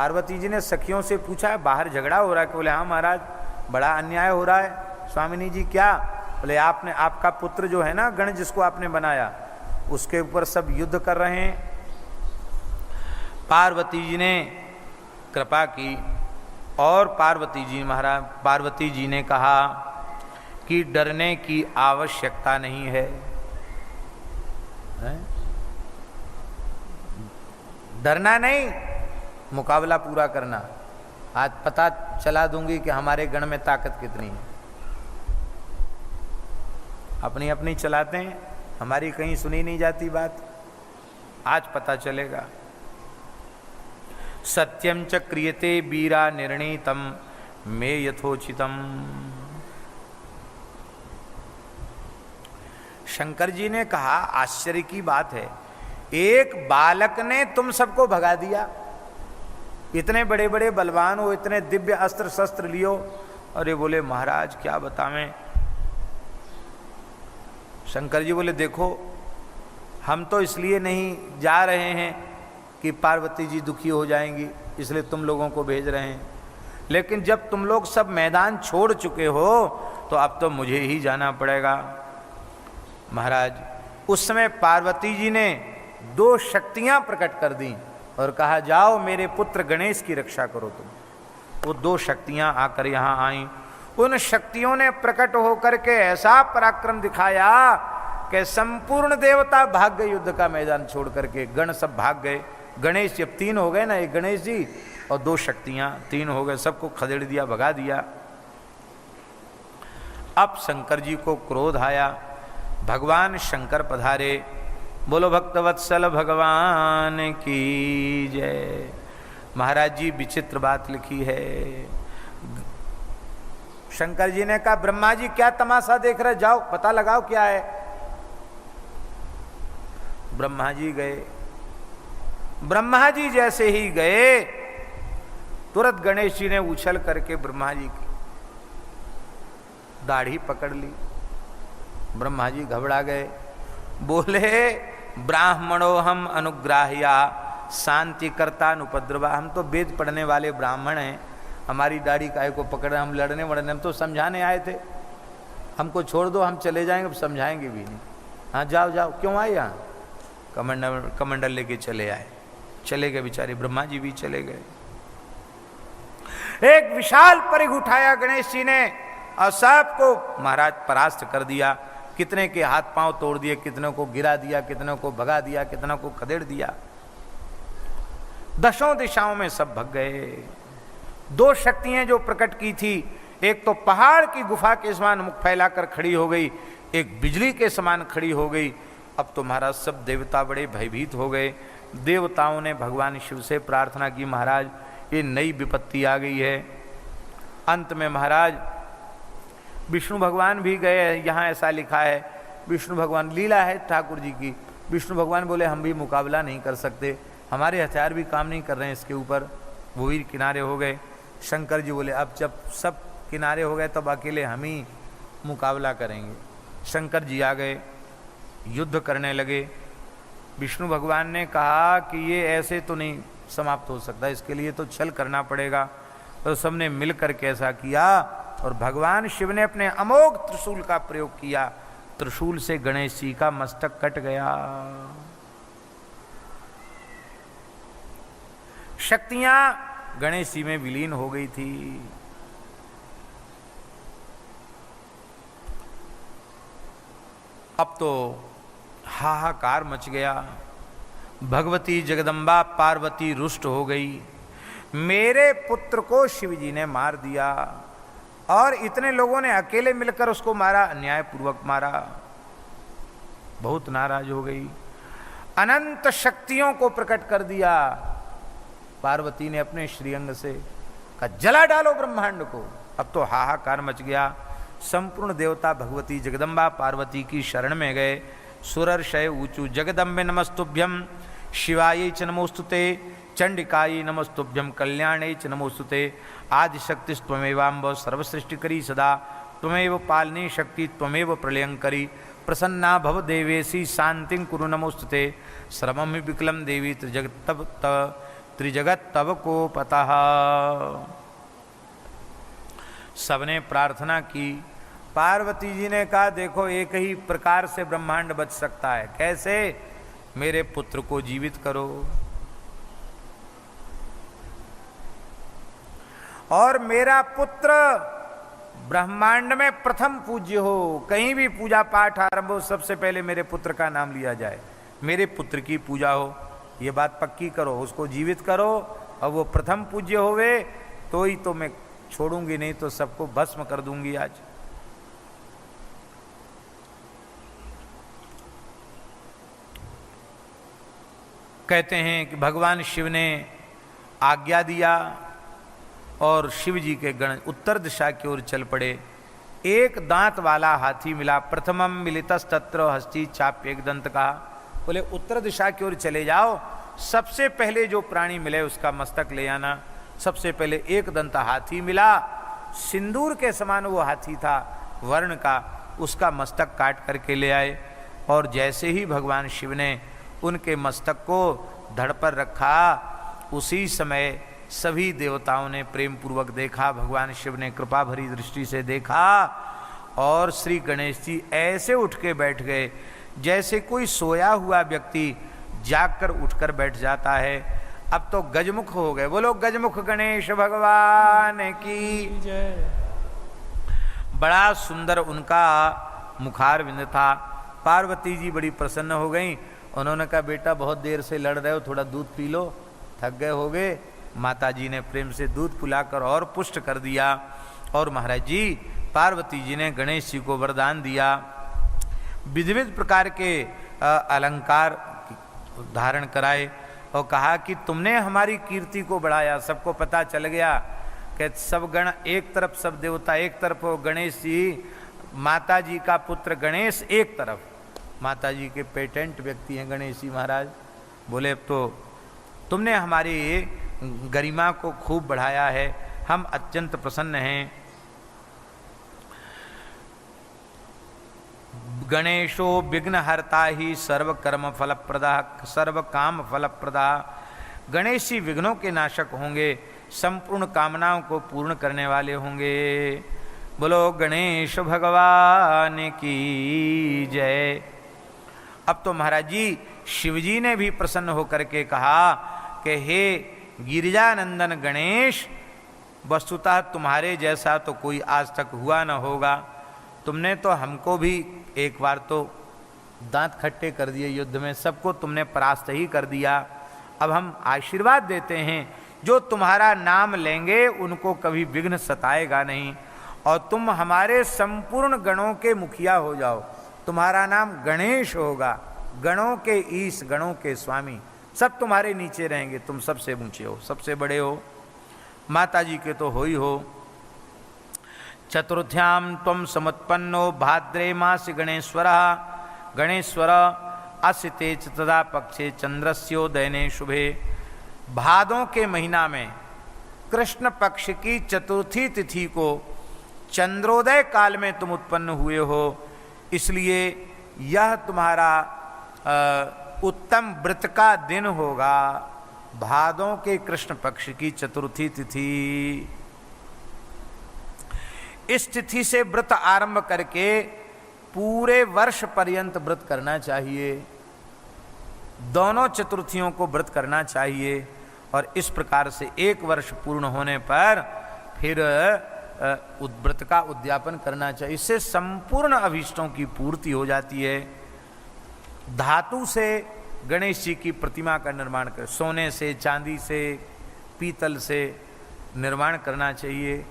पार्वती जी ने सखियों से पूछा, बाहर झगड़ा हो रहा है? बोले हाँ महाराज, बड़ा अन्याय हो रहा है। स्वामिनी जी क्या? बोले आपने, आपका पुत्र जो है ना गण जिसको आपने बनाया, उसके ऊपर सब युद्ध कर रहे हैं। पार्वती जी ने कृपा की और पार्वती जी ने कहा कि डरने की आवश्यकता नहीं है, डरना नहीं, मुकाबला पूरा करना। आज पता चला दूंगी कि हमारे गण में ताकत कितनी है। अपनी अपनी चलाते हैं, हमारी कहीं सुनी नहीं जाती बात, आज पता चलेगा। सत्यम च क्रियते वीरा निर्णीतम मे यथोचितम। शंकर जी ने कहा, आश्चर्य की बात है, एक बालक ने तुम सबको भगा दिया, इतने बड़े बड़े बलवान हो, इतने दिव्य अस्त्र शस्त्र लियो। अरे बोले महाराज क्या बतावें। शंकर जी बोले देखो, हम तो इसलिए नहीं जा रहे हैं कि पार्वती जी दुखी हो जाएंगी, इसलिए तुम लोगों को भेज रहे हैं, लेकिन जब तुम लोग सब मैदान छोड़ चुके हो तो अब तो मुझे ही जाना पड़ेगा। महाराज उस समय पार्वती जी ने 2 शक्तियां प्रकट कर दी और कहा जाओ मेरे पुत्र गणेश की रक्षा करो तुम। वो 2 शक्तियां आकर यहाँ आईं। उन शक्तियों ने प्रकट होकर के ऐसा पराक्रम दिखाया कि संपूर्ण देवता भाग गए युद्ध का मैदान छोड़ करके, गण सब भाग गए। गणेश जब 3 हो गए ना, एक गणेश जी और 2 शक्तियां, 3 हो गए, सबको खदेड़ दिया, भगा दिया। अब शंकर जी को क्रोध आया, भगवान शंकर पधारे। बोलो भक्तवत्सल भगवान की जय। महाराज जी विचित्र बात लिखी है। शंकर जी ने कहा ब्रह्मा जी क्या तमाशा देख रहे, जाओ पता लगाओ क्या है। ब्रह्मा जी गए। ब्रह्मा जी जैसे ही गए तुरंत गणेश जी ने उछल करके ब्रह्मा जी की दाढ़ी पकड़ ली। ब्रह्मा जी घबरा गए, बोले ब्राह्मणो हम अनुग्राह्या शांति करता अनुपद्रवा। हम तो वेद पढ़ने वाले ब्राह्मण हैं, हमारी दाढ़ी काहे को पकड़े, हम लड़ने वड़ने, हम तो समझाने आए थे, हमको छोड़ दो, हम चले जाएंगे, अब समझाएंगे भी नहीं। हाँ जाओ जाओ। क्यों आए यहाँ? कमंडल लेके चले आए। चले गए बेचारे, ब्रह्मा जी भी चले गए। एक विशाल परिघ उठाया गणेश जी ने और सबको महाराज परास्त कर दिया। कितने के हाथ पांव तोड़ दिए, कितनों को गिरा दिया, कितनों को भगा दिया, कितनों को खदेड़ दिया। 10 दिशाओं में सब भग गए। 2 शक्तियां जो प्रकट की थी, एक तो पहाड़ की गुफा के समान मुख फैलाकर खड़ी हो गई, एक बिजली के समान खड़ी हो गई। अब तो महाराज सब देवता बड़े भयभीत हो गए। देवताओं ने भगवान शिव से प्रार्थना की, महाराज ये नई विपत्ति आ गई है। अंत में महाराज विष्णु भगवान भी गए। यहाँ ऐसा लिखा है, विष्णु भगवान, लीला है ठाकुर जी की, विष्णु भगवान बोले हम भी मुकाबला नहीं कर सकते, हमारे हथियार भी काम नहीं कर रहे हैं इसके ऊपर। वो भी किनारे हो गए। शंकर जी बोले अब जब सब किनारे हो गए तब अकेले हम ही मुकाबला करेंगे। शंकर जी आ गए, युद्ध करने लगे। विष्णु भगवान ने कहा कि ये ऐसे तो नहीं समाप्त हो सकता, इसके लिए तो छल करना पड़ेगा। तो सबने मिल करके ऐसा किया और भगवान शिव ने अपने अमोघ त्रिशूल का प्रयोग किया। त्रिशूल से गणेश जी का मस्तक कट गया। शक्तियां गणेश जी में विलीन हो गई थी। अब तो हाहाकार मच गया। भगवती जगदम्बा पार्वती रुष्ट हो गई, मेरे पुत्र को शिव जी ने मार दिया और इतने लोगों ने अकेले मिलकर उसको मारा, अन्यायपूर्वक मारा। बहुत नाराज हो गई, अनंत शक्तियों को प्रकट कर दिया। पार्वती ने अपने श्रीअंग से कहा जला डालो ब्रह्मांड को। अब तो हाहाकार मच गया। संपूर्ण देवता भगवती जगदम्बा पार्वती की शरण में गए। सुरर्षय ऊचु जगदम्बे नमस्तुभ्यम, शिवाय च नमोस्तुते, चंडिकाय नमस्तुभ्यम, कल्याणे च नमोस्तुते, आदिशक्ति त्वमेवाम्ब सर्वसृष्टिकरी सदा, त्वमेव पालनी शक्ति त्वमेव प्रलयंकरी, प्रसन्ना भव देवेशी शांतिं कुरु नमोस्तुते, श्रमं विकलम देवी त्रिजगत्तव त्रिजगत तव को पतः। सबने प्रार्थना की। पार्वती जी ने कहा देखो एक ही प्रकार से ब्रह्मांड बच सकता है, कैसे? मेरे पुत्र को जीवित करो और मेरा पुत्र ब्रह्मांड में प्रथम पूज्य हो। कहीं भी पूजा पाठ आरंभ हो सबसे पहले मेरे पुत्र का नाम लिया जाए, मेरे पुत्र की पूजा हो। ये बात पक्की करो, उसको जीवित करो और वो प्रथम पूज्य होवे तो ही तो मैं छोड़ूंगी, नहीं तो सबको भस्म कर दूंगी आज। कहते हैं कि भगवान शिव ने आज्ञा दिया और शिव जी के गण उत्तर दिशा की ओर चल पड़े। एक दांत वाला हाथी मिला। प्रथमम मिलितस्तत्र हस्ती चाप एक दंत का। बोले उत्तर दिशा की ओर चले जाओ, सबसे पहले जो प्राणी मिले उसका मस्तक ले आना। सबसे पहले एक दंत हाथी मिला, सिंदूर के समान वो हाथी था वर्ण का, उसका मस्तक काट करके ले आए। और जैसे ही भगवान शिव ने उनके मस्तक को धड़ पर रखा, उसी समय सभी देवताओं ने प्रेम पूर्वक देखा। भगवान शिव ने कृपा भरी दृष्टि से देखा और श्री गणेश जी ऐसे उठ के बैठ गए जैसे कोई सोया हुआ व्यक्ति जागकर उठकर बैठ जाता है। अब तो गजमुख हो गए। बोलो गजमुख गणेश भगवान की जय। बड़ा सुंदर उनका मुखारविंद था। पार्वती जी बड़ी प्रसन्न हो गई। उन्होंने कहा बेटा बहुत देर से लड़ रहे हो, थोड़ा दूध पी लो, थक गए होगे। माता जी ने प्रेम से दूध पिलाकर और पुष्ट कर दिया। और महाराज जी पार्वती जी ने गणेश जी को वरदान दिया, विविध विविध प्रकार के अलंकार धारण कराए और कहा कि तुमने हमारी कीर्ति को बढ़ाया। सबको पता चल गया कि सब गण एक तरफ, सब देवता एक तरफ, गणेश जी माता जी का पुत्र गणेश एक तरफ। माता जी के पेटेंट व्यक्ति हैं गणेश जी महाराज। बोले अब तो तुमने हमारी गरिमा को खूब बढ़ाया है, हम अत्यंत प्रसन्न हैं। गणेशो विघ्नहर्ता ही सर्व कर्म फलप्रदा सर्व काम फलप्रदा। गणेश जी विघ्नों के नाशक होंगे, संपूर्ण कामनाओं को पूर्ण करने वाले होंगे। बोलो गणेश भगवान की जय। अब तो महाराज जी शिवजी ने भी प्रसन्न होकर के कहा कि हे गिरिजानंदन गणेश, वस्तुतः तुम्हारे जैसा तो कोई आज तक हुआ न होगा। तुमने तो हमको भी एक बार तो दांत खट्टे कर दिए युद्ध में, सबको तुमने परास्त ही कर दिया। अब हम आशीर्वाद देते हैं जो तुम्हारा नाम लेंगे उनको कभी विघ्न सताएगा नहीं और तुम हमारे संपूर्ण गणों के मुखिया हो जाओ। तुम्हारा नाम गणेश होगा, गणों के ईश, गणों के स्वामी, सब तुम्हारे नीचे रहेंगे। तुम सबसे ऊंचे हो, सबसे बड़े हो, माता जी के तो हो ही हो। चतुर्थ्याम त्वं समुत्पन्नो भाद्रे मासि गणेश्वरः गणेश्वर असिते च तदा पक्षे चंद्रस्योदयने शुभे। भादों के महीना में कृष्ण पक्ष की चतुर्थी तिथि को चंद्रोदय काल में तुम उत्पन्न हुए हो, इसलिए यह तुम्हारा उत्तम व्रत का दिन होगा। भादों के कृष्ण पक्ष की चतुर्थी तिथि, इस तिथि से व्रत आरंभ करके पूरे वर्ष पर्यंत व्रत करना चाहिए। दोनों चतुर्थियों को व्रत करना चाहिए और इस प्रकार से एक वर्ष पूर्ण होने पर फिर व्रत का उद्यापन करना चाहिए। इससे संपूर्ण अभीष्टों की पूर्ति हो जाती है। धातु से गणेश जी की प्रतिमा का निर्माण कर, सोने से, चांदी से, पीतल से निर्माण करना चाहिए।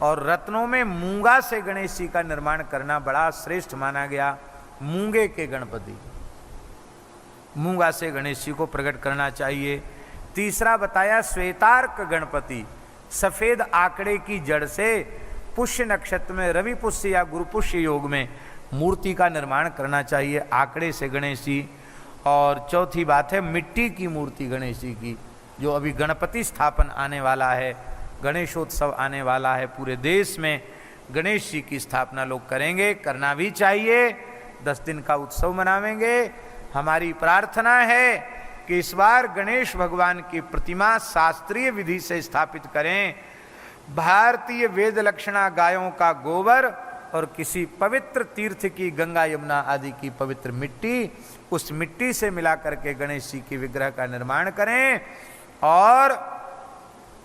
और रत्नों में मूंगा से गणेश जी का निर्माण करना बड़ा श्रेष्ठ माना गया। मूंगे के गणपति, मूंगा से गणेश जी को प्रकट करना चाहिए। तीसरा बताया श्वेतार्क गणपति, सफेद आंकड़े की जड़ से पुष्य नक्षत्र में रवि पुष्य या गुरु पुष्य योग में मूर्ति का निर्माण करना चाहिए आंकड़े से गणेश जी। और चौथी बात है मिट्टी की मूर्ति गणेश जी की, जो अभी गणपति स्थापन आने वाला है, गणेशोत्सव आने वाला है, पूरे देश में गणेश जी की स्थापना लोग करेंगे, करना भी चाहिए। 10 दिन का उत्सव मनावेंगे। हमारी प्रार्थना है कि इस बार गणेश भगवान की प्रतिमा शास्त्रीय विधि से स्थापित करें। भारतीय वेद लक्षणा गायों का गोबर और किसी पवित्र तीर्थ की गंगा यमुना आदि की पवित्र मिट्टी, उस मिट्टी से मिला करके गणेश जी के विग्रह का निर्माण करें और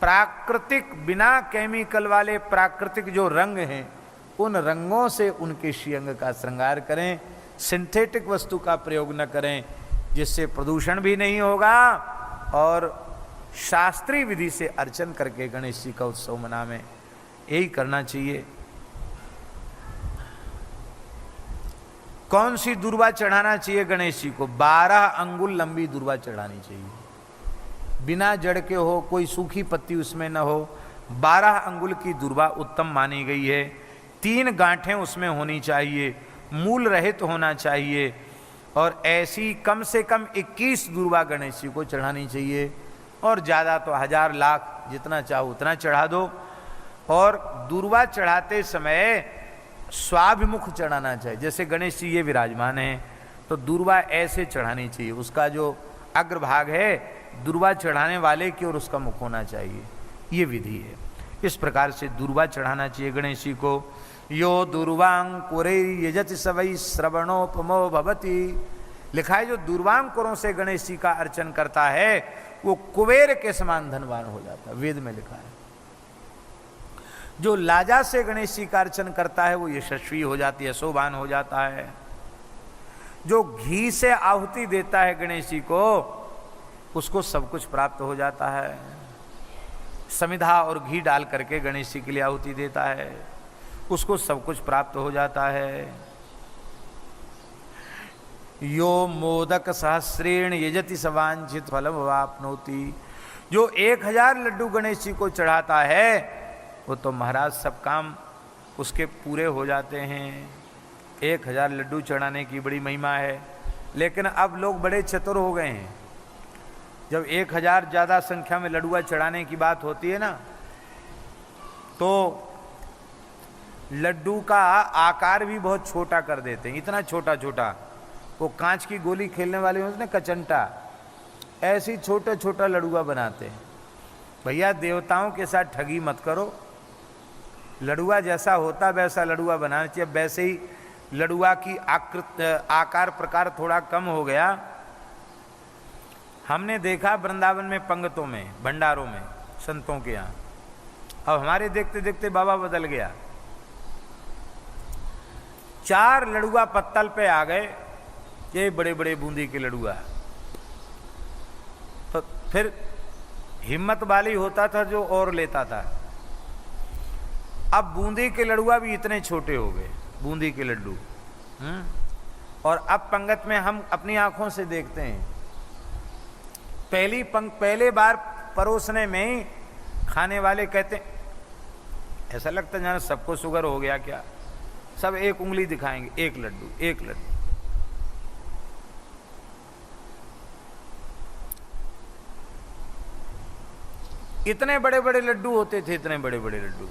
प्राकृतिक बिना केमिकल वाले प्राकृतिक जो रंग हैं उन रंगों से उनके श्रीअंग का श्रृंगार करें। सिंथेटिक वस्तु का प्रयोग न करें, जिससे प्रदूषण भी नहीं होगा और शास्त्रीय विधि से अर्चन करके गणेश जी का उत्सव मनावें। यही करना चाहिए। कौन सी दुर्वा चढ़ाना चाहिए गणेश जी को? 12 अंगुल लंबी दुर्वा चढ़ानी चाहिए, बिना जड़ के हो, कोई सूखी पत्ती उसमें न हो। 12 अंगुल की दुर्वा उत्तम मानी गई है। 3 गांठें उसमें होनी चाहिए, मूल रहित होना चाहिए और ऐसी कम से कम 21 दुर्वा गणेश जी को चढ़ानी चाहिए। और ज़्यादा तो 1000 लाख जितना चाहो उतना चढ़ा दो। और दुर्वा चढ़ाते समय स्वाभिमुख चढ़ाना चाहिए। जैसे गणेश जी ये विराजमान हैं तो दुर्वा ऐसे चढ़ानी चाहिए, उसका जो अग्रभाग है दुर्वा चढ़ाने वाले की ओर उसका मुख होना चाहिए। ये विधि है। इस प्रकार से दुर्वा चढ़ाना चाहिए गणेश जी को। यो दुर्वांकुरे यजति सवै श्रवणोपमो भवति। लिखा है जो दुर्वांकुरों से गणेश जी का अर्चन करता है वो कुबेर के समान धनवान हो जाता है, वेद में लिखा है। जो लाजा से गणेश जी का अर्चन करता है वो यशस्वी हो जाती है, यशोवान हो जाता है। जो घी से आहुति देता है गणेश जी को उसको सब कुछ प्राप्त हो जाता है। समिधा और घी डाल करके गणेश जी के लिए आहुति देता है, उसको सब कुछ प्राप्त हो जाता है। यो मोदक सहस्रेण यजति सवांछित फलम वाप्नोति। जो 1000 लड्डू गणेश जी को चढ़ाता है वो तो महाराज सब काम उसके पूरे हो जाते हैं। 1000 लड्डू चढ़ाने की बड़ी महिमा है। लेकिन अब लोग बड़े चतुर हो गए हैं। जब 1000 ज़्यादा संख्या में लड्डुआ चढ़ाने की बात होती है ना, तो लड्डू का आकार भी बहुत छोटा कर देते हैं, इतना छोटा छोटा। वो कांच की गोली खेलने वाले होते हैं कचंटा, ऐसी छोटा छोटा लड्डुआ बनाते हैं। भैया देवताओं के साथ ठगी मत करो। लड्डुआ जैसा होता वैसा लड्डुआ बनाना चाहिए। वैसे ही लड्डुआ की आकार प्रकार थोड़ा कम हो गया। हमने देखा वृंदावन में पंगतों में, भंडारों में, संतों के यहाँ। अब हमारे देखते देखते बाबा बदल गया। 4 लड़ुआ पत्तल पे आ गए, ये बड़े बड़े बूंदी के लड़ुआ। तो फिर हिम्मत वाली होता था जो और लेता था। अब बूंदी के लड़ुआ भी इतने छोटे हो गए, बूंदी के लड्डू। और अब पंगत में हम अपनी आंखों से देखते हैं। पहले बार परोसने में ही खाने वाले कहते, ऐसा लगता है जाना सबको शुगर हो गया क्या। सब एक उंगली दिखाएंगे, एक लड्डू एक लड्डू। इतने बड़े बड़े लड्डू होते थे, इतने बड़े बड़े लड्डू।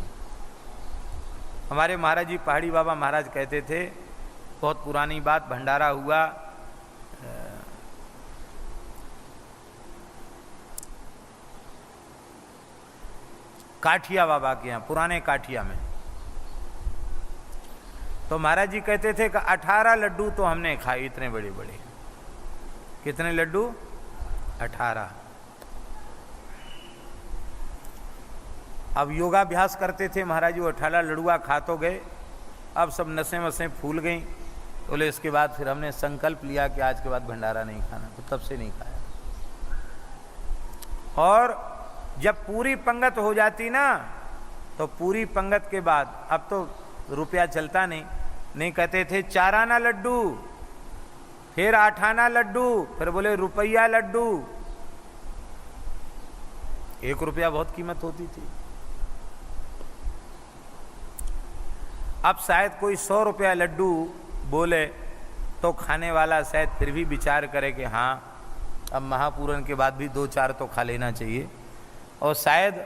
हमारे महाराज जी पहाड़ी बाबा महाराज कहते थे, बहुत पुरानी बात, भंडारा हुआ, काठिया बाबा के यहाँ, पुराने काठिया में। तो महाराज जी कहते थे कि 18 लड्डू तो हमने खाए, इतने बड़े बड़े। कितने लड्डू? 18। अब योगाभ्यास करते थे महाराज जी, 18 लड्डुआ खा तो गए। अब सब नसें वसें फूल गई। बोले इसके बाद फिर हमने संकल्प लिया कि आज के बाद भंडारा नहीं खाना, तो तब से नहीं खाया। और जब पूरी पंगत हो जाती ना, तो पूरी पंगत के बाद अब तो रुपया चलता नहीं कहते थे 4 आना लड्डू, फिर 8 आना लड्डू, फिर बोले रुपया लड्डू। 1 रुपया बहुत कीमत होती थी। अब शायद कोई 100 रुपया लड्डू बोले तो खाने वाला शायद फिर भी विचार करे कि हाँ अब महापूरन के बाद भी 2-4 तो खा लेना चाहिए। और शायद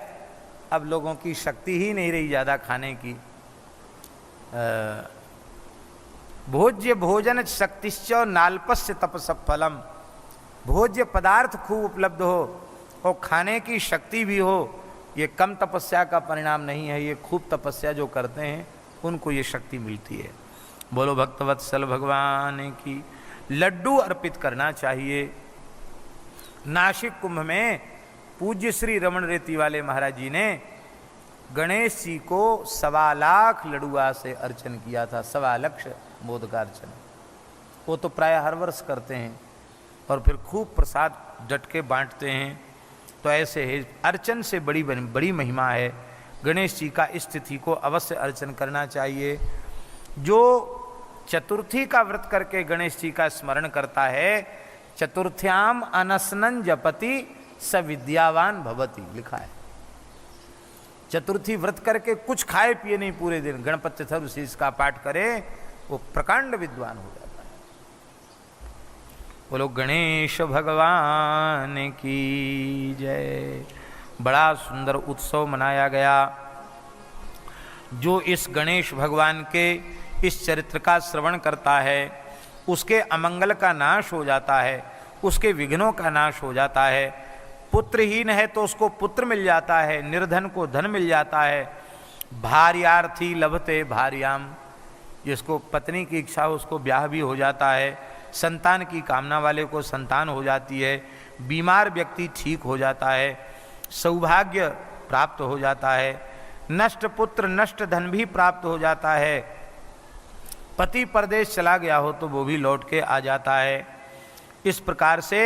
अब लोगों की शक्ति ही नहीं रही ज़्यादा खाने की। भोज्य भोजन शक्तिश्च नाल्पस्य तपस फलम। भोज्य पदार्थ खूब उपलब्ध हो और खाने की शक्ति भी हो, ये कम तपस्या का परिणाम नहीं है। ये खूब तपस्या जो करते हैं उनको ये शक्ति मिलती है। बोलो भक्तवत्सल भगवान की। लड्डू अर्पित करना चाहिए। नासिक कुंभ में पूज्य श्री रमण रेती वाले महाराज जी ने गणेश जी को 1.25 लाख लडुआ से अर्चन किया था। 1.25 लाख मोदक का अर्चन वो तो प्राय हर वर्ष करते हैं और फिर खूब प्रसाद डट के बांटते हैं। तो ऐसे है, अर्चन से बड़ी महिमा है। गणेश जी का इस तिथि को अवश्य अर्चन करना चाहिए। जो चतुर्थी का व्रत करके गणेश जी का स्मरण करता है, चतुर्थ्याम अनसनन जपति स विद्यावान भवति, लिखा है। चतुर्थी व्रत करके कुछ खाए पिए नहीं पूरे दिन, गणपति शीर्ष का पाठ करे, वो प्रकांड विद्वान हो जाता है। बोलो गणेश भगवान की जय। बड़ा सुंदर उत्सव मनाया गया। जो इस गणेश भगवान के इस चरित्र का श्रवण करता है उसके अमंगल का नाश हो जाता है, उसके विघ्नों का नाश हो जाता है। पुत्रहीन है तो उसको पुत्र मिल जाता है, निर्धन को धन मिल जाता है। भार्यार्थी लभते भार्याम, जिसको पत्नी की इच्छा हो उसको ब्याह भी हो जाता है। संतान की कामना वाले को संतान हो जाती है। बीमार व्यक्ति ठीक हो जाता है। सौभाग्य प्राप्त हो जाता है। नष्ट पुत्र नष्ट धन भी प्राप्त हो जाता है। पति परदेश चला गया हो तो वो भी लौट के आ जाता है। इस प्रकार से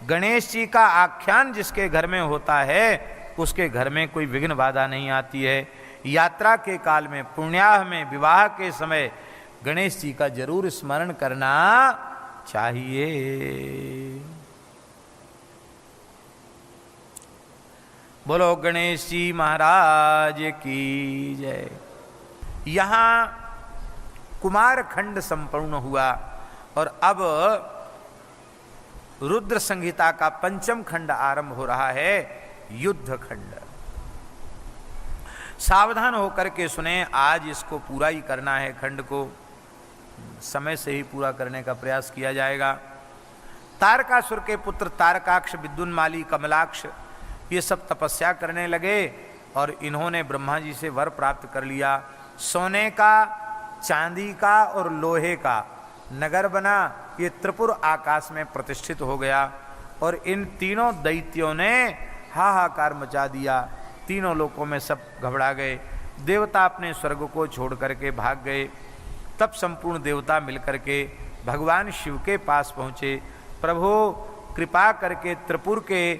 गणेश जी का आख्यान जिसके घर में होता है उसके घर में कोई विघ्न बाधा नहीं आती है। यात्रा के काल में, पुण्याह में, विवाह के समय गणेश जी का जरूर स्मरण करना चाहिए। बोलो गणेश जी महाराज की जय। यहाँ कुमार खंड संपूर्ण हुआ और अब रुद्र संहिता का 5वां खंड आरंभ हो रहा है, युद्ध खंड। सावधान होकर के सुने, आज इसको पूरा ही करना है। खंड को समय से ही पूरा करने का प्रयास किया जाएगा। तारकासुर के पुत्र तारकाक्ष, विद्युन्माली, कमलाक्ष ये सब तपस्या करने लगे और इन्होंने ब्रह्मा जी से वर प्राप्त कर लिया। सोने का, चांदी का और लोहे का नगर बना। ये त्रिपुर आकाश में प्रतिष्ठित हो गया और इन तीनों दैत्यों ने हाहाकार मचा दिया। तीनों लोकों में सब घबरा गए। देवता अपने स्वर्ग को छोड़ करके भाग गए। तब संपूर्ण देवता मिलकर के भगवान शिव के पास पहुँचे। प्रभु कृपा करके त्रिपुर के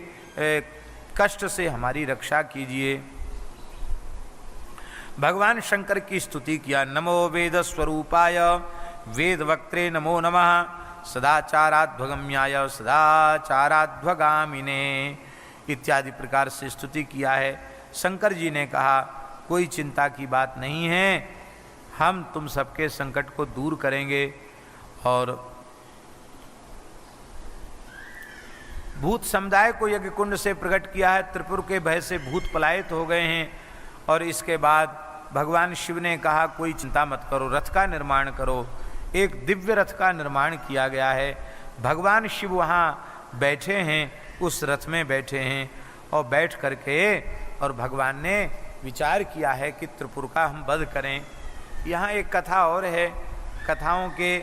कष्ट से हमारी रक्षा कीजिए। भगवान शंकर की स्तुति किया। नमो वेद स्वरूपाय वेद वक्त्रे नमो नमः सदाचाराध्वगम्याय सदाचाराध्वगामिने इत्यादि प्रकार से स्तुति किया है। शंकर जी ने कहा कोई चिंता की बात नहीं है, हम तुम सबके संकट को दूर करेंगे। और भूत समुदाय को यज्ञ कुंड से प्रकट किया है। त्रिपुर के भय से भूत पलायित हो गए हैं। और इसके बाद भगवान शिव ने कहा कोई चिंता मत करो, रथ का निर्माण करो। एक दिव्य रथ का निर्माण किया गया है। भगवान शिव वहाँ बैठे हैं, उस रथ में बैठे हैं और बैठ करके और भगवान ने विचार किया है कि त्रिपुर का हम वध करें। यहाँ एक कथा और है। कथाओं के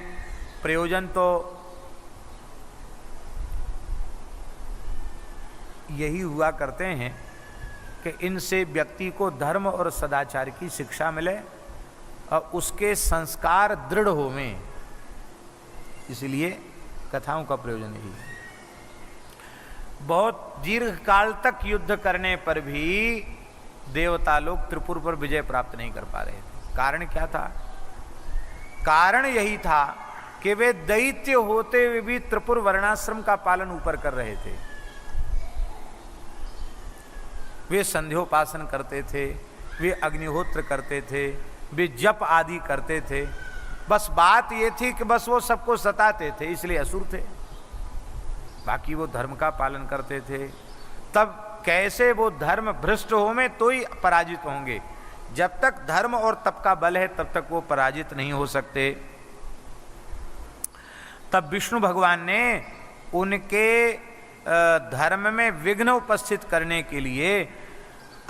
प्रयोजन तो यही हुआ करते हैं कि इनसे व्यक्ति को धर्म और सदाचार की शिक्षा मिले और उसके संस्कार दृढ़ होवें, इसलिए कथाओं का प्रयोजन यही है। बहुत दीर्घ काल तक युद्ध करने पर भी देवता लोग त्रिपुर पर विजय प्राप्त नहीं कर पा रहे थे। कारण क्या था? कारण यही था कि वे दैत्य होते हुए भी त्रिपुर वर्णाश्रम का पालन ऊपर कर रहे थे। वे संध्योपासन करते थे, वे अग्निहोत्र करते थे, वे जप आदि करते थे। बस बात ये थी कि बस वो सबको सताते थे, इसलिए असुर थे। बाकी वो धर्म का पालन करते थे। तब कैसे वो धर्म भ्रष्ट होंगे तो ही पराजित होंगे। जब तक धर्म और तप का बल है तब तक वो पराजित नहीं हो सकते। तब विष्णु भगवान ने उनके धर्म में विघ्न उपस्थित करने के लिए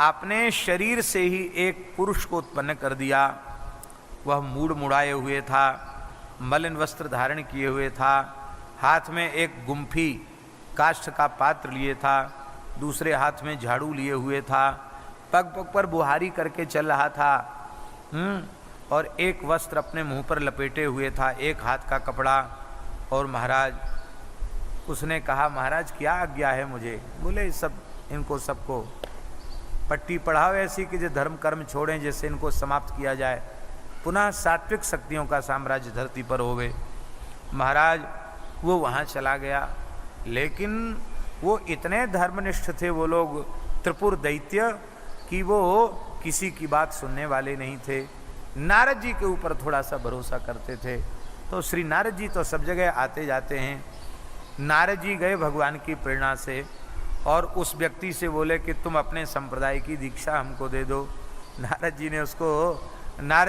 आपने शरीर से ही एक पुरुष को उत्पन्न कर दिया। वह मूड़ मुड़ाए हुए था, मलिन वस्त्र धारण किए हुए था, हाथ में एक गुम्फी काष्ठ का पात्र लिए था, दूसरे हाथ में झाड़ू लिए हुए था, पग पग पर बुहारी करके चल रहा था, और एक वस्त्र अपने मुंह पर लपेटे हुए था, एक हाथ का कपड़ा। और महाराज, उसने कहा महाराज क्या आज्ञा है मुझे? बोले सब इनको सबको पट्टी पढ़ाओ ऐसी कि जो धर्म कर्म छोड़ें, जैसे इनको समाप्त किया जाए, पुनः सात्विक शक्तियों का साम्राज्य धरती पर हो गए। महाराज वो वहाँ चला गया, लेकिन वो इतने धर्मनिष्ठ थे वो लोग त्रिपुर दैत्य कि वो किसी की बात सुनने वाले नहीं थे। नारद जी के ऊपर थोड़ा सा भरोसा करते थे। तो श्री नारद जी तो सब जगह आते जाते हैं। नारद जी गए भगवान की प्रेरणा से और उस व्यक्ति से बोले कि तुम अपने संप्रदाय की दीक्षा हमको दे दो। नारद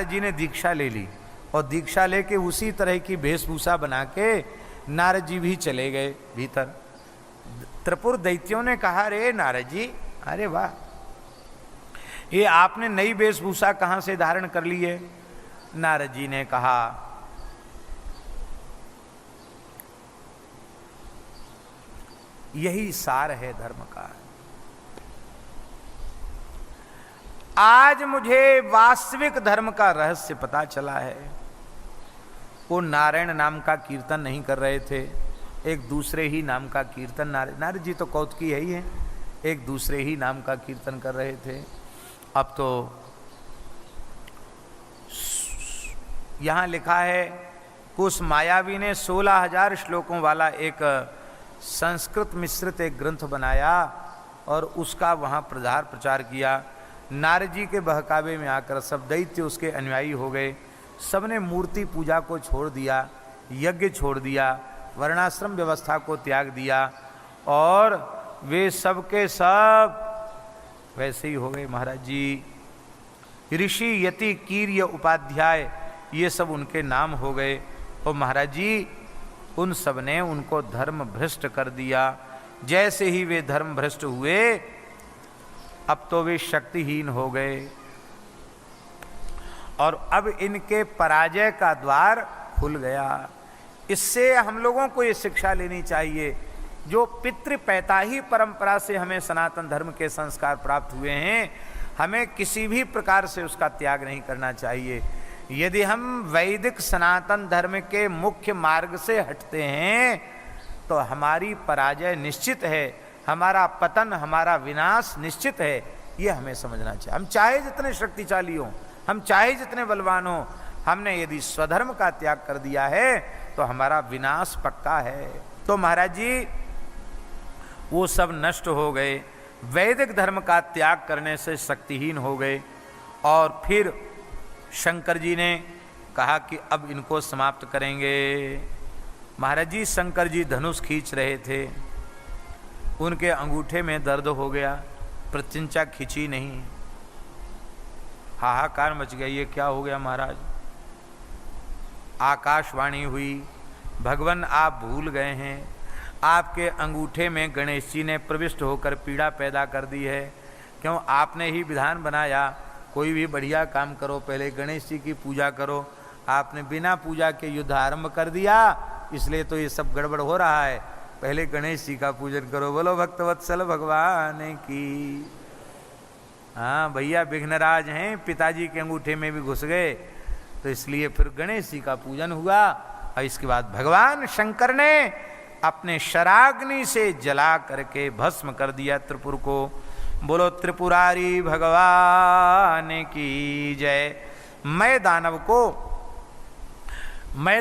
जी ने दीक्षा ले ली और दीक्षा लेके उसी तरह की वेशभूषा बना के नारद जी भी चले गए भीतर। त्रिपुर दैत्यों ने कहा, रे नारद जी, अरे वाह, ये आपने नई वेशभूषा कहाँ से धारण कर ली है? नारद जी ने कहा, यही सार है धर्म का। आज मुझे वास्तविक धर्म का रहस्य पता चला है। वो नारायण नाम का कीर्तन नहीं कर रहे थे, एक दूसरे ही नाम का कीर्तन, नारद जी तो कौतुकी है ही है, एक दूसरे ही नाम का कीर्तन कर रहे थे। अब तो यहाँ लिखा है कि उस मायावी ने 16,000 श्लोकों वाला एक संस्कृत मिश्रित एक ग्रंथ बनाया और उसका वहाँ प्रचार किया। नारद जी के बहकावे में आकर सब दैत्य उसके अनुयायी हो गए। सबने मूर्ति पूजा को छोड़ दिया, यज्ञ छोड़ दिया, वर्णाश्रम व्यवस्था को त्याग दिया और वे सब के सब वैसे ही हो गए। महाराज जी ऋषि, यति, कीर्य, उपाध्याय, ये सब उनके नाम हो गए। और महाराज जी उन सब ने उनको धर्म भ्रष्ट कर दिया। जैसे ही वे धर्म भ्रष्ट हुए, अब तो वे शक्तिहीन हो गए और अब इनके पराजय का द्वार खुल गया। इससे हम लोगों को ये शिक्षा लेनी चाहिए, जो पितृपैताही परंपरा से हमें सनातन धर्म के संस्कार प्राप्त हुए हैं, हमें किसी भी प्रकार से उसका त्याग नहीं करना चाहिए। यदि हम वैदिक सनातन धर्म के मुख्य मार्ग से हटते हैं तो हमारी पराजय निश्चित है, हमारा पतन, हमारा विनाश निश्चित है। ये हमें समझना चाहिए। हम चाहे जितने शक्तिशाली हों, हम चाहे जितने बलवान हों, हमने यदि स्वधर्म का त्याग कर दिया है तो हमारा विनाश पक्का है। तो महाराज जी वो सब नष्ट हो गए, वैदिक धर्म का त्याग करने से शक्तिहीन हो गए। और फिर शंकर जी ने कहा कि अब इनको समाप्त करेंगे। महाराज जी शंकर जी धनुष खींच रहे थे, उनके अंगूठे में दर्द हो गया, प्रत्यंचा खिंची नहीं। हाहाकार मच गया, ये क्या हो गया महाराज? आकाशवाणी हुई, भगवान आप भूल गए हैं, आपके अंगूठे में गणेश जी ने प्रविष्ट होकर पीड़ा पैदा कर दी है। क्यों? आपने ही विधान बनाया, कोई भी बढ़िया काम करो पहले गणेश जी की पूजा करो। आपने बिना पूजा के युद्ध आरंभ कर दिया, इसलिए तो ये सब गड़बड़ हो रहा है। पहले गणेश जी का पूजन करो। बोलो भक्तवत्सल भगवान की। हाँ भैया, विघ्नराज हैं, पिताजी के अंगूठे में भी घुस गए, तो इसलिए फिर गणेश जी का पूजन हुआ। और इसके बाद भगवान शंकर ने अपने शराग्नि से जला करके भस्म कर दिया त्रिपुर को। बोलो त्रिपुरारी भगवान की जय। मैं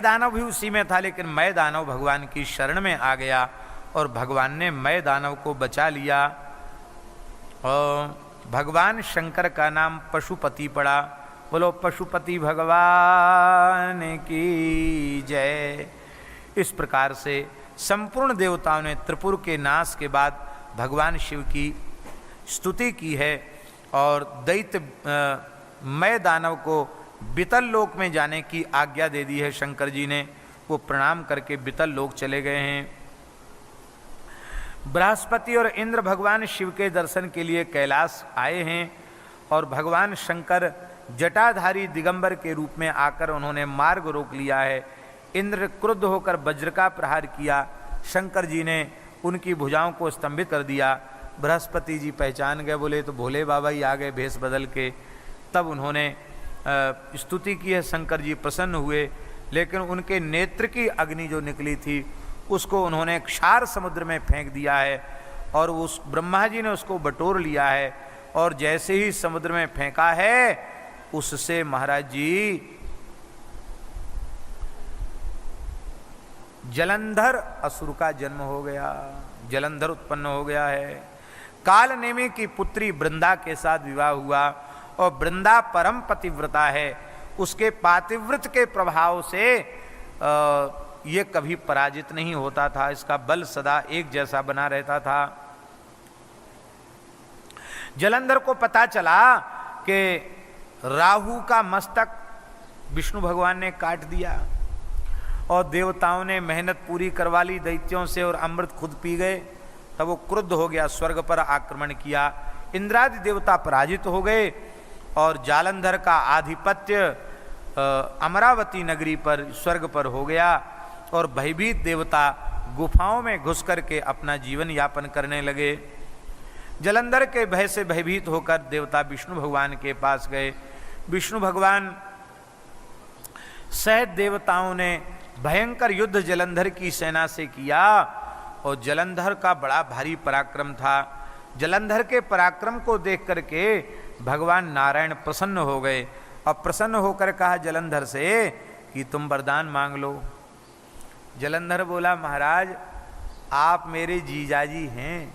दानव भी उसी में था, लेकिन मैं दानव भगवान की शरण में आ गया और भगवान ने मैं दानव को बचा लिया। और भगवान शंकर का नाम पशुपति पड़ा। बोलो पशुपति भगवान की जय। इस प्रकार से संपूर्ण देवताओं ने त्रिपुर के नाश के बाद भगवान शिव की स्तुति की है और दैत्य मैं दानव को बितल लोक में जाने की आज्ञा दे दी है शंकर जी ने। वो प्रणाम करके बितल लोक चले गए हैं। बृहस्पति और इंद्र भगवान शिव के दर्शन के लिए कैलाश आए हैं और भगवान शंकर जटाधारी दिगंबर के रूप में आकर उन्होंने मार्ग रोक लिया है। इंद्र क्रुद्ध होकर वज्र का प्रहार किया, शंकर जी ने उनकी भुजाओं को स्तंभित कर दिया। बृहस्पति जी पहचान गए, बोले तो भोले बाबा ही आ गए भेष बदल के। तब उन्होंने स्तुति की है, शंकर जी प्रसन्न हुए, लेकिन उनके नेत्र की अग्नि जो निकली थी उसको उन्होंने क्षार समुद्र में फेंक दिया है और उस ब्रह्मा जी ने उसको बटोर लिया है और जैसे ही समुद्र में फेंका है उससे महाराज जी जलंधर असुर का जन्म हो गया, जलंधर उत्पन्न हो गया है। काल नेमी की पुत्री वृंदा के साथ विवाह हुआ और वृंदा परम पतिव्रता है, उसके पातिव्रत के प्रभाव से ये कभी पराजित नहीं होता था, इसका बल सदा एक जैसा बना रहता था। जलंधर को पता चला कि राहु का मस्तक विष्णु भगवान ने काट दिया और देवताओं ने मेहनत पूरी करवा ली दैत्यों से और अमृत खुद पी गए। तब वो क्रुद्ध हो गया, स्वर्ग पर आक्रमण किया, इंद्रादि देवता पराजित हो गए और जालंधर का आधिपत्य अमरावती नगरी पर स्वर्ग पर हो गया और भयभीत देवता गुफाओं में घुस करके अपना जीवन यापन करने लगे। जलंधर के भय से भयभीत होकर देवता विष्णु भगवान के पास गए। विष्णु भगवान सहित देवताओं ने भयंकर युद्ध जलंधर की सेना से किया और जलंधर का बड़ा भारी पराक्रम था। जलंधर के पराक्रम को देख करके भगवान नारायण प्रसन्न हो गए और प्रसन्न होकर कहा जलंधर से कि तुम वरदान मांग लो। जलंधर बोला, महाराज आप मेरे जीजाजी हैं,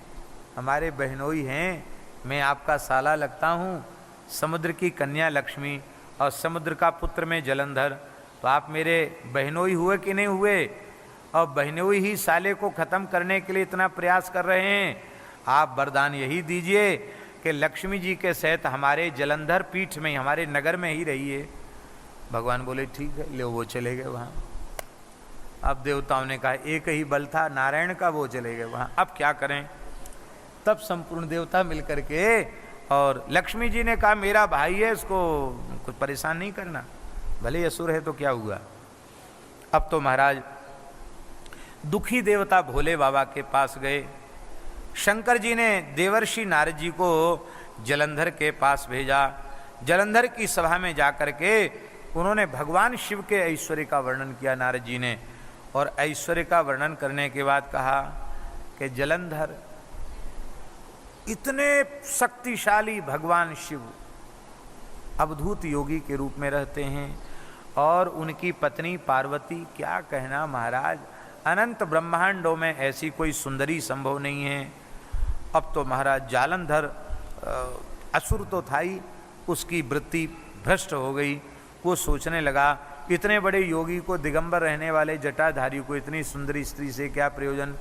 हमारे बहनोई हैं, मैं आपका साला लगता हूँ, समुद्र की कन्या लक्ष्मी और समुद्र का पुत्र में जलंधर, तो आप मेरे बहनोई हुए कि नहीं हुए? और बहनोई ही साले को ख़त्म करने के लिए इतना प्रयास कर रहे हैं, आप वरदान यही दीजिए कि लक्ष्मी जी के सहित हमारे जलंधर पीठ में हमारे नगर में ही रहिए। भगवान बोले ठीक है, ले वो चले गए वहाँ। अब देवताओं ने कहा एक ही बल था नारायण का, वो चले गए वहाँ, अब क्या करें? तब संपूर्ण देवता मिलकर के और लक्ष्मी जी ने कहा मेरा भाई है, इसको कुछ परेशान नहीं करना, भले असुर है तो क्या हुआ। अब तो महाराज दुखी देवता भोले बाबा के पास गए। शंकर जी ने देवर्षि नारद जी को जलंधर के पास भेजा। जलंधर की सभा में जाकर के उन्होंने भगवान शिव के ऐश्वर्य का वर्णन किया नारद जी ने, और ऐश्वर्य का वर्णन करने के बाद कहा कि जलंधर इतने शक्तिशाली भगवान शिव अवधूत योगी के रूप में रहते हैं और उनकी पत्नी पार्वती, क्या कहना महाराज, अनंत ब्रह्मांडों में ऐसी कोई सुंदरी संभव नहीं है। अब तो महाराज जालंधर असुर तो था ही, उसकी वृत्ति भ्रष्ट हो गई। वो सोचने लगा इतने बड़े योगी को, दिगंबर रहने वाले जटाधारी को इतनी सुंदरी स्त्री से क्या प्रयोजन,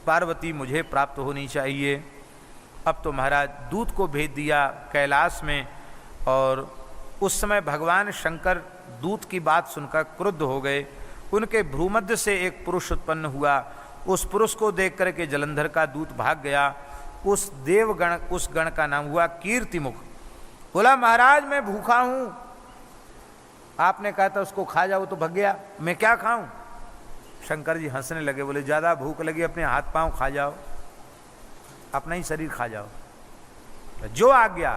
पार्वती मुझे प्राप्त होनी चाहिए। अब तो महाराज दूत को भेज दिया कैलाश में और उस समय भगवान शंकर दूत की बात सुनकर क्रुद्ध हो गए। उनके भ्रूमध्य से एक पुरुष उत्पन्न हुआ, उस पुरुष को देख करके जलंधर का दूत भाग गया। उस देवगण, उस गण का नाम हुआ कीर्तिमुख। बोला महाराज मैं भूखा हूं, आपने कहा था उसको खा जाओ तो भग गया, मैं क्या खाऊं? शंकर जी हंसने लगे, बोले ज्यादा भूख लगी अपने हाथ पांव खा जाओ, अपना ही शरीर खा जाओ। जो आ गया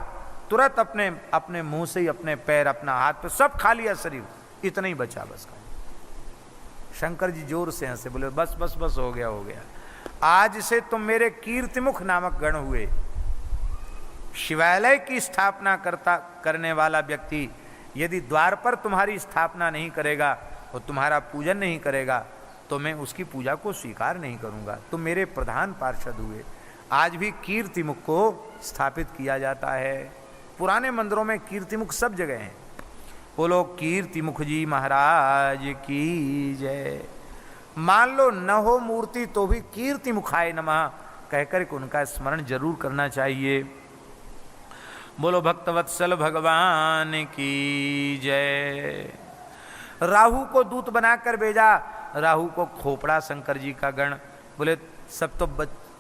तुरंत अपने अपने मुंह से ही अपने पैर, अपना हाथ पे सब खा लिया, शरीर इतना ही बचा बस का। शंकर जी जोर से हंसे, बोले बस बस बस हो गया हो गया, आज से तुम मेरे कीर्तिमुख नामक गण हुए। शिवालय की स्थापना करने वाला व्यक्ति यदि द्वार पर तुम्हारी स्थापना नहीं करेगा और तुम्हारा पूजन नहीं करेगा तो मैं उसकी पूजा को स्वीकार नहीं करूंगा। तुम मेरे प्रधान पार्षद हुए। आज भी कीर्तिमुख को स्थापित किया जाता है, पुराने मंदिरों में कीर्तिमुख सब जगह हैं। बोलो कीर्तिमुख जी महाराज की जय। मान लो न हो मूर्ति तो भी कीर्तिमुखाय नमः कहकर के उनका स्मरण जरूर करना चाहिए। बोलो भक्तवत्सल भगवान की जय। राहु को दूत बनाकर भेजा, राहु को खोपड़ा शंकर जी का गण। बोले सब तो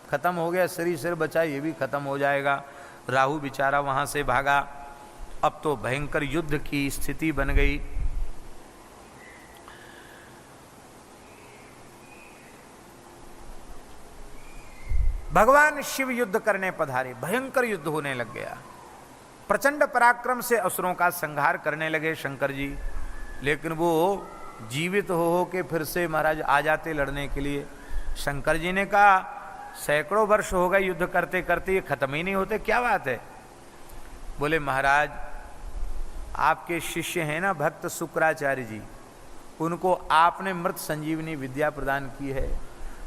खत्म हो गया, सिर बचा, ये भी खत्म हो जाएगा। राहु बेचारा वहां से भागा। अब तो भयंकर युद्ध की स्थिति बन गई। भगवान शिव युद्ध करने पधारे, भयंकर युद्ध होने लग गया। प्रचंड पराक्रम से असुरों का संहार करने लगे शंकर जी, लेकिन वो जीवित हो के फिर से महाराज आ जाते लड़ने के लिए। शंकर जी ने कहा सैकड़ों वर्ष हो गए युद्ध करते करते, ये खत्म ही नहीं होते, क्या बात है? बोले महाराज आपके शिष्य हैं ना भक्त शुक्राचार्य जी, उनको आपने मृत संजीवनी विद्या प्रदान की है,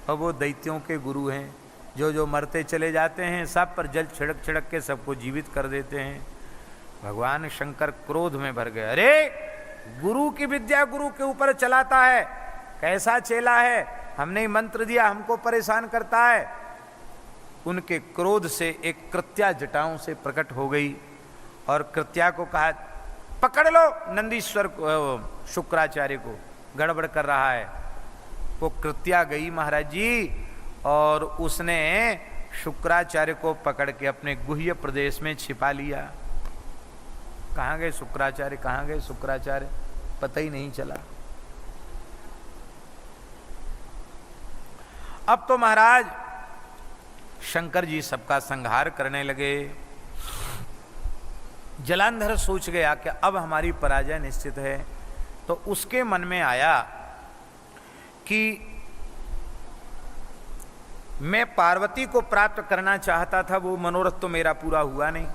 और वो दैत्यों के गुरु हैं। जो जो मरते चले जाते हैं सब पर जल छिड़क छिड़क के सबको जीवित कर देते हैं। भगवान शंकर क्रोध में भर गए, अरे गुरु की विद्या गुरु के ऊपर चलाता है, कैसा चेला है, हमने मंत्र दिया हमको परेशान करता है। उनके क्रोध से एक कृत्या जटाओं से प्रकट हो गई और कृत्या को कहा पकड़ लो नंदीश्वर को, शुक्राचार्य को गड़बड़ कर रहा है। वो कृत्या गई महाराज जी और उसने शुक्राचार्य को पकड़ के अपने गुह्य प्रदेश में छिपा लिया। कहाँ गए शुक्राचार्य, कहाँ गए शुक्राचार्य, पता ही नहीं चला। अब तो महाराज शंकर जी सबका संहार करने लगे। जलांधर सोच गया कि अब हमारी पराजय निश्चित है। तो उसके मन में आया कि मैं पार्वती को प्राप्त करना चाहता था, वो मनोरथ तो मेरा पूरा हुआ नहीं।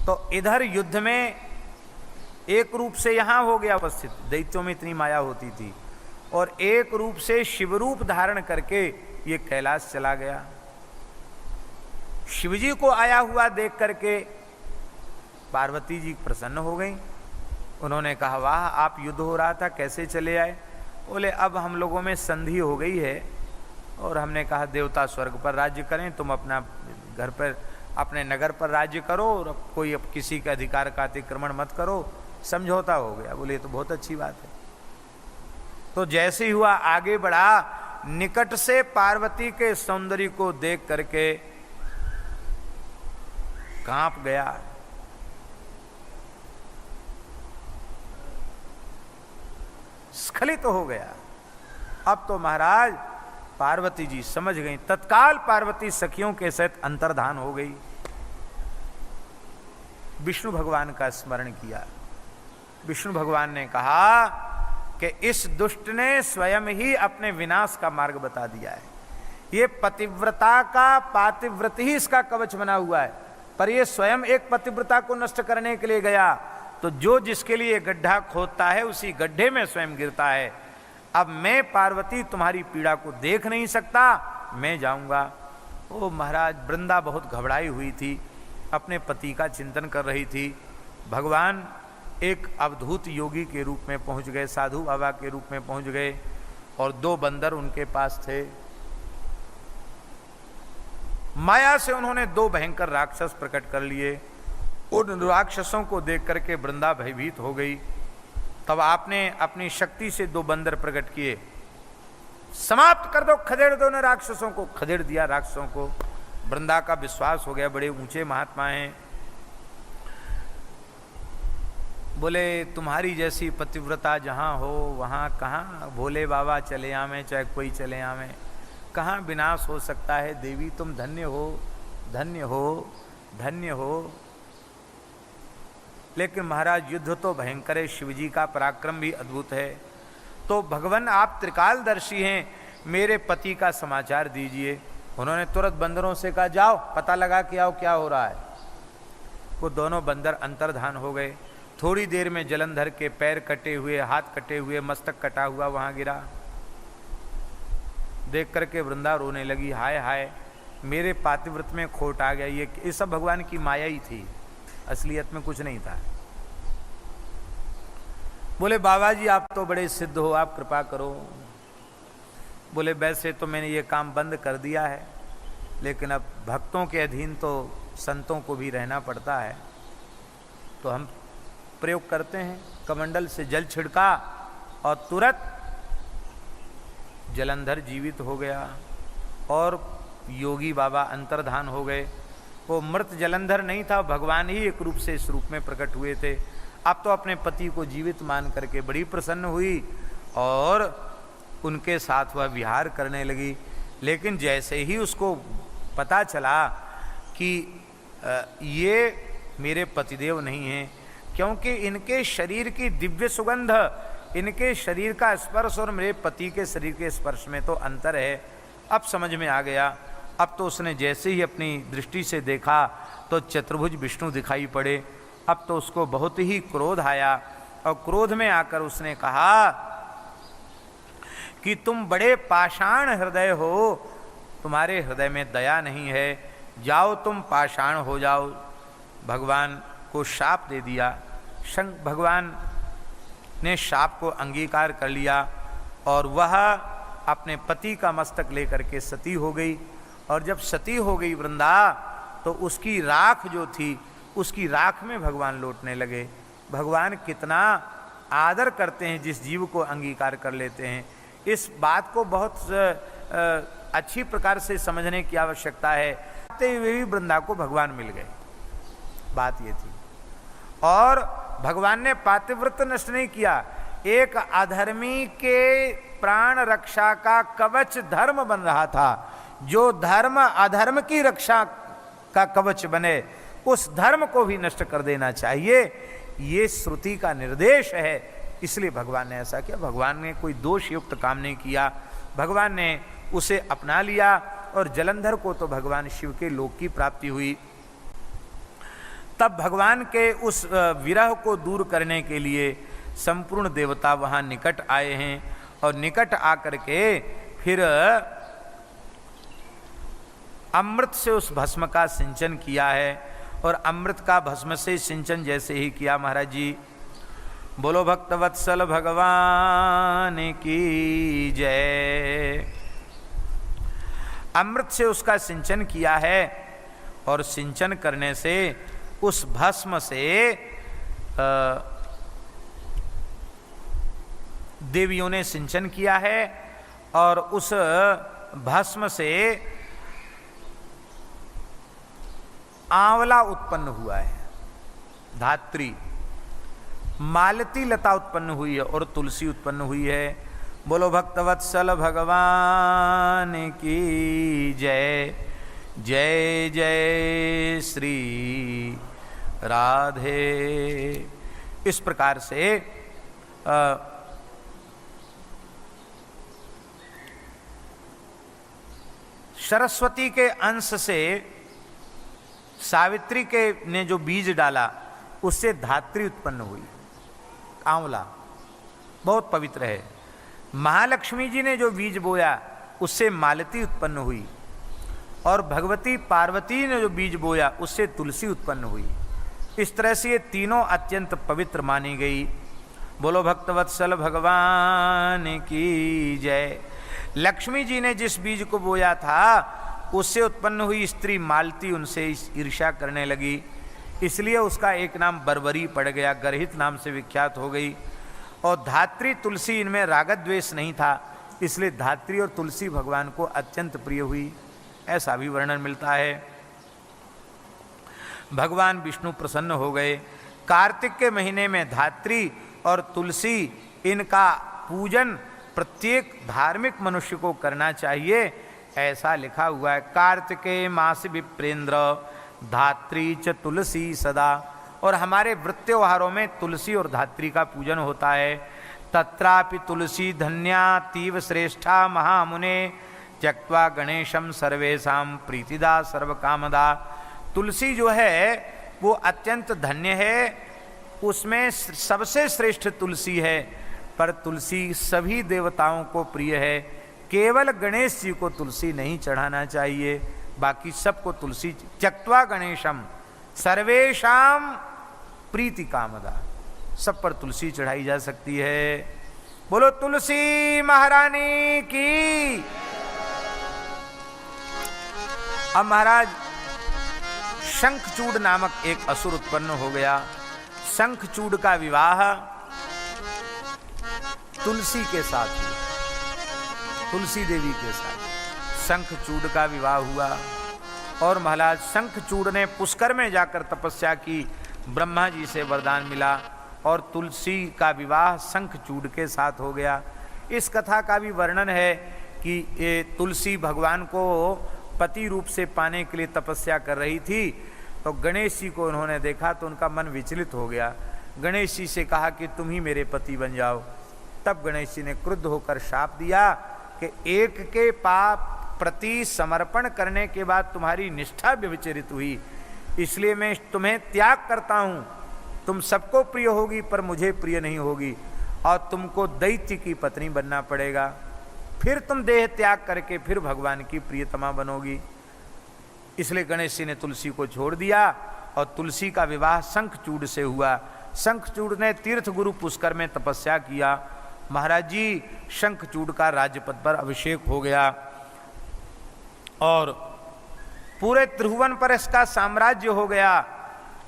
तो इधर युद्ध में एक रूप से यहां हो गया उपस्थित, दैत्यों में इतनी माया होती थी, और एक रूप से शिवरूप धारण करके ये कैलाश चला गया। शिवजी को आया हुआ देख करके पार्वती जी प्रसन्न हो गई। उन्होंने कहा वाह आप युद्ध हो रहा था कैसे चले आए? बोले अब हम लोगों में संधि हो गई है और हमने कहा देवता स्वर्ग पर राज्य करें, तुम अपना घर पर अपने नगर पर राज्य करो और कोई अब किसी के अधिकार का अतिक्रमण मत करो, समझौता हो गया। बोले तो बहुत अच्छी बात है। तो जैसे ही हुआ आगे बढ़ा, निकट से पार्वती के सौंदर्य को देख करके कांप गया। स्खलित हो गया। अब तो महाराज पार्वती जी समझ गई, तत्काल पार्वती सखियों के सहित अंतर्धान हो गई। विष्णु भगवान का स्मरण किया। विष्णु भगवान ने कहा कि इस दुष्ट ने स्वयं ही अपने विनाश का मार्ग बता दिया है। ये पतिव्रता का पातिव्रत ही इसका कवच बना हुआ है, पर ये स्वयं एक पतिव्रता को नष्ट करने के लिए गया। तो जो जिसके लिए गड्ढा खोदता है उसी गड्ढे में स्वयं गिरता है। अब मैं पार्वती तुम्हारी पीड़ा को देख नहीं सकता, मैं जाऊंगा। ओ महाराज वृंदा बहुत घबराई हुई थी, अपने पति का चिंतन कर रही थी। भगवान एक अवधूत योगी के रूप में पहुंच गए, साधु बाबा के रूप में पहुंच गए, और 2 बंदर उनके पास थे। माया से उन्होंने 2 भयंकर राक्षस प्रकट कर लिए। उन राक्षसों को देख करके वृंदा भयभीत हो गई। तब आपने अपनी शक्ति से 2 बंदर प्रकट किए, समाप्त कर दो, खदेड़ दो न राक्षसों को। खदेड़ दिया राक्षसों को। वृंदा का विश्वास हो गया, बड़े ऊंचे महात्मा हैं। बोले तुम्हारी जैसी पतिव्रता जहाँ हो वहाँ कहाँ भोले बाबा चले आवे, चाहे कोई चले आवे, कहाँ विनाश हो सकता है। देवी तुम धन्य हो, धन्य हो, धन्य हो। लेकिन महाराज युद्ध तो भयंकर है, शिवजी का पराक्रम भी अद्भुत है। तो भगवान आप त्रिकालदर्शी हैं, मेरे पति का समाचार दीजिए। उन्होंने तुरंत बंदरों से कहा जाओ पता लगा के आओ क्या हो रहा है। वो दोनों बंदर अंतर्धान हो गए। थोड़ी देर में जलंधर के पैर कटे हुए, हाथ कटे हुए, मस्तक कटा हुआ वहां गिरा। देख करके वृंदा रोने लगी, हाय हाय मेरे पातिव्रत में खोट आ गया। ये सब भगवान की माया ही थी, असलियत में कुछ नहीं था। बोले बाबा जी आप तो बड़े सिद्ध हो, आप कृपा करो। बोले वैसे तो मैंने ये काम बंद कर दिया है, लेकिन अब भक्तों के अधीन तो संतों को भी रहना पड़ता है, तो हम प्रयोग करते हैं। कमंडल से जल छिड़का और तुरंत जलंधर जीवित हो गया और योगी बाबा अंतर्धान हो गए। वो मृत जलंधर नहीं था, भगवान ही एक रूप से इस रूप में प्रकट हुए थे। अब तो अपने पति को जीवित मान करके बड़ी प्रसन्न हुई और उनके साथ वह विहार करने लगी। लेकिन जैसे ही उसको पता चला कि ये मेरे पतिदेव नहीं हैं, क्योंकि इनके शरीर की दिव्य सुगंध, इनके शरीर का स्पर्श और मेरे पति के शरीर के स्पर्श में तो अंतर है, अब समझ में आ गया। अब तो उसने जैसे ही अपनी दृष्टि से देखा तो चतुर्भुज विष्णु दिखाई पड़े। अब तो उसको बहुत ही क्रोध आया और क्रोध में आकर उसने कहा कि तुम बड़े पाषाण हृदय हो, तुम्हारे हृदय में दया नहीं है, जाओ तुम पाषाण हो जाओ। भगवान को शाप दे दिया। भगवान ने शाप को अंगीकार कर लिया और वह अपने पति का मस्तक लेकर के सती हो गई। और जब सती हो गई वृंदा, तो उसकी राख जो थी, उसकी राख में भगवान लौटने लगे। भगवान कितना आदर करते हैं जिस जीव को अंगीकार कर लेते हैं। इस बात को बहुत अच्छी प्रकार से समझने की आवश्यकता है। आते हुए भी वृंदा को भगवान मिल गए, बात ये थी। और भगवान ने पातिव्रत नष्ट नहीं किया। एक अधर्मी के प्राण रक्षा का कवच धर्म बन रहा था। जो धर्म अधर्म की रक्षा का कवच बने, उस धर्म को भी नष्ट कर देना चाहिए, ये श्रुति का निर्देश है। इसलिए भगवान ने ऐसा किया। भगवान ने कोई दोष युक्त काम नहीं किया, भगवान ने उसे अपना लिया। और जलंधर को तो भगवान शिव के लोक की प्राप्ति हुई। तब भगवान के उस विरह को दूर करने के लिए संपूर्ण देवता वहां निकट आए हैं और निकट आकर के फिर अमृत से उस भस्म का सिंचन किया है। और अमृत का भस्म से सिंचन जैसे ही किया, महाराज जी बोलो भक्तवत्सल भगवान की जय। अमृत से उसका सिंचन किया है और सिंचन करने से उस भस्म से देवियों ने सिंचन किया है और उस भस्म से आंवला उत्पन्न हुआ है, धात्री, मालती लता उत्पन्न हुई है और तुलसी उत्पन्न हुई है। बोलो भक्तवत्सल भगवान की जय। जय जय श्री राधे। इस प्रकार से सरस्वती के अंश से सावित्री के ने जो बीज डाला, उससे धात्री उत्पन्न हुई, आंवला बहुत पवित्र है। महालक्ष्मी जी ने जो बीज बोया, उससे मालती उत्पन्न हुई। और भगवती पार्वती ने जो बीज बोया, उससे तुलसी उत्पन्न हुई। इस तरह से ये तीनों अत्यंत पवित्र मानी गई। बोलो भक्तवत्सल भगवान की जय। लक्ष्मी जी ने जिस बीज को बोया था, उससे उत्पन्न हुई स्त्री मालती उनसे ईर्ष्या करने लगी, इसलिए उसका एक नाम बर्बरी पड़ गया, गर्हित नाम से विख्यात हो गई। और धात्री तुलसी, इनमें रागद्वेष नहीं था, इसलिए धात्री और तुलसी भगवान को अत्यंत प्रिय हुई, ऐसा भी वर्णन मिलता है। भगवान विष्णु प्रसन्न हो गए। कार्तिक के महीने में धात्री और तुलसी, इनका पूजन प्रत्येक धार्मिक मनुष्य को करना चाहिए, ऐसा लिखा हुआ है। कार्तिके मास विप्रेंद्र धात्री च तुलसी सदा। और हमारे व्रत त्योहारों में तुलसी और धात्री का पूजन होता है। तत्रापि तुलसी धन्या तीव श्रेष्ठा महामुने त्यक्त्वा गणेशम सर्वेशाम प्रीतिदा सर्वकामदा। तुलसी जो है वो अत्यंत धन्य है, उसमें सबसे श्रेष्ठ तुलसी है। पर तुलसी सभी देवताओं को प्रिय है, केवल गणेश जी को तुलसी नहीं चढ़ाना चाहिए, बाकी सबको तुलसी। त्यक्त्वा गणेशम सर्वेशाम प्रीति कामदा, सब पर तुलसी चढ़ाई जा सकती है। बोलो तुलसी महारानी की। अब महाराज शंखचूड़ नामक एक असुर उत्पन्न हो गया। शंखचूड़ का विवाह तुलसी के साथ हुआ, तुलसी देवी के साथ। शंखचूड़ का विवाह हुआ। और महाराज शंखचूड़ ने पुष्कर में जाकर तपस्या की, ब्रह्मा जी से वरदान मिला और तुलसी का विवाह शंखचूड़ के साथ हो गया। इस कथा का भी वर्णन है कि ये तुलसी भगवान को पति रूप से पाने के लिए तपस्या कर रही थी, तो गणेश जी को उन्होंने देखा तो उनका मन विचलित हो गया। गणेश जी से कहा कि तुम ही मेरे पति बन जाओ। तब गणेश जी ने क्रुद्ध होकर शाप दिया कि एक के पाप प्रति समर्पण करने के बाद तुम्हारी निष्ठा व्यभिचरित हुई, इसलिए मैं तुम्हें त्याग करता हूं। तुम सबको प्रिय होगी पर मुझे प्रिय नहीं होगी और तुमको दैत्य की पत्नी बनना पड़ेगा, फिर तुम देह त्याग करके फिर भगवान की प्रियतमा बनोगी। इसलिए गणेश जी ने तुलसी को छोड़ दिया और तुलसी का विवाह शंखचूड़ से हुआ। शंखचूड़ ने तीर्थ गुरु पुष्कर में तपस्या किया। महाराज जी शंखचूड़ का राज्यपद पर अभिषेक हो गया और पूरे त्रिभुवन पर इसका साम्राज्य हो गया।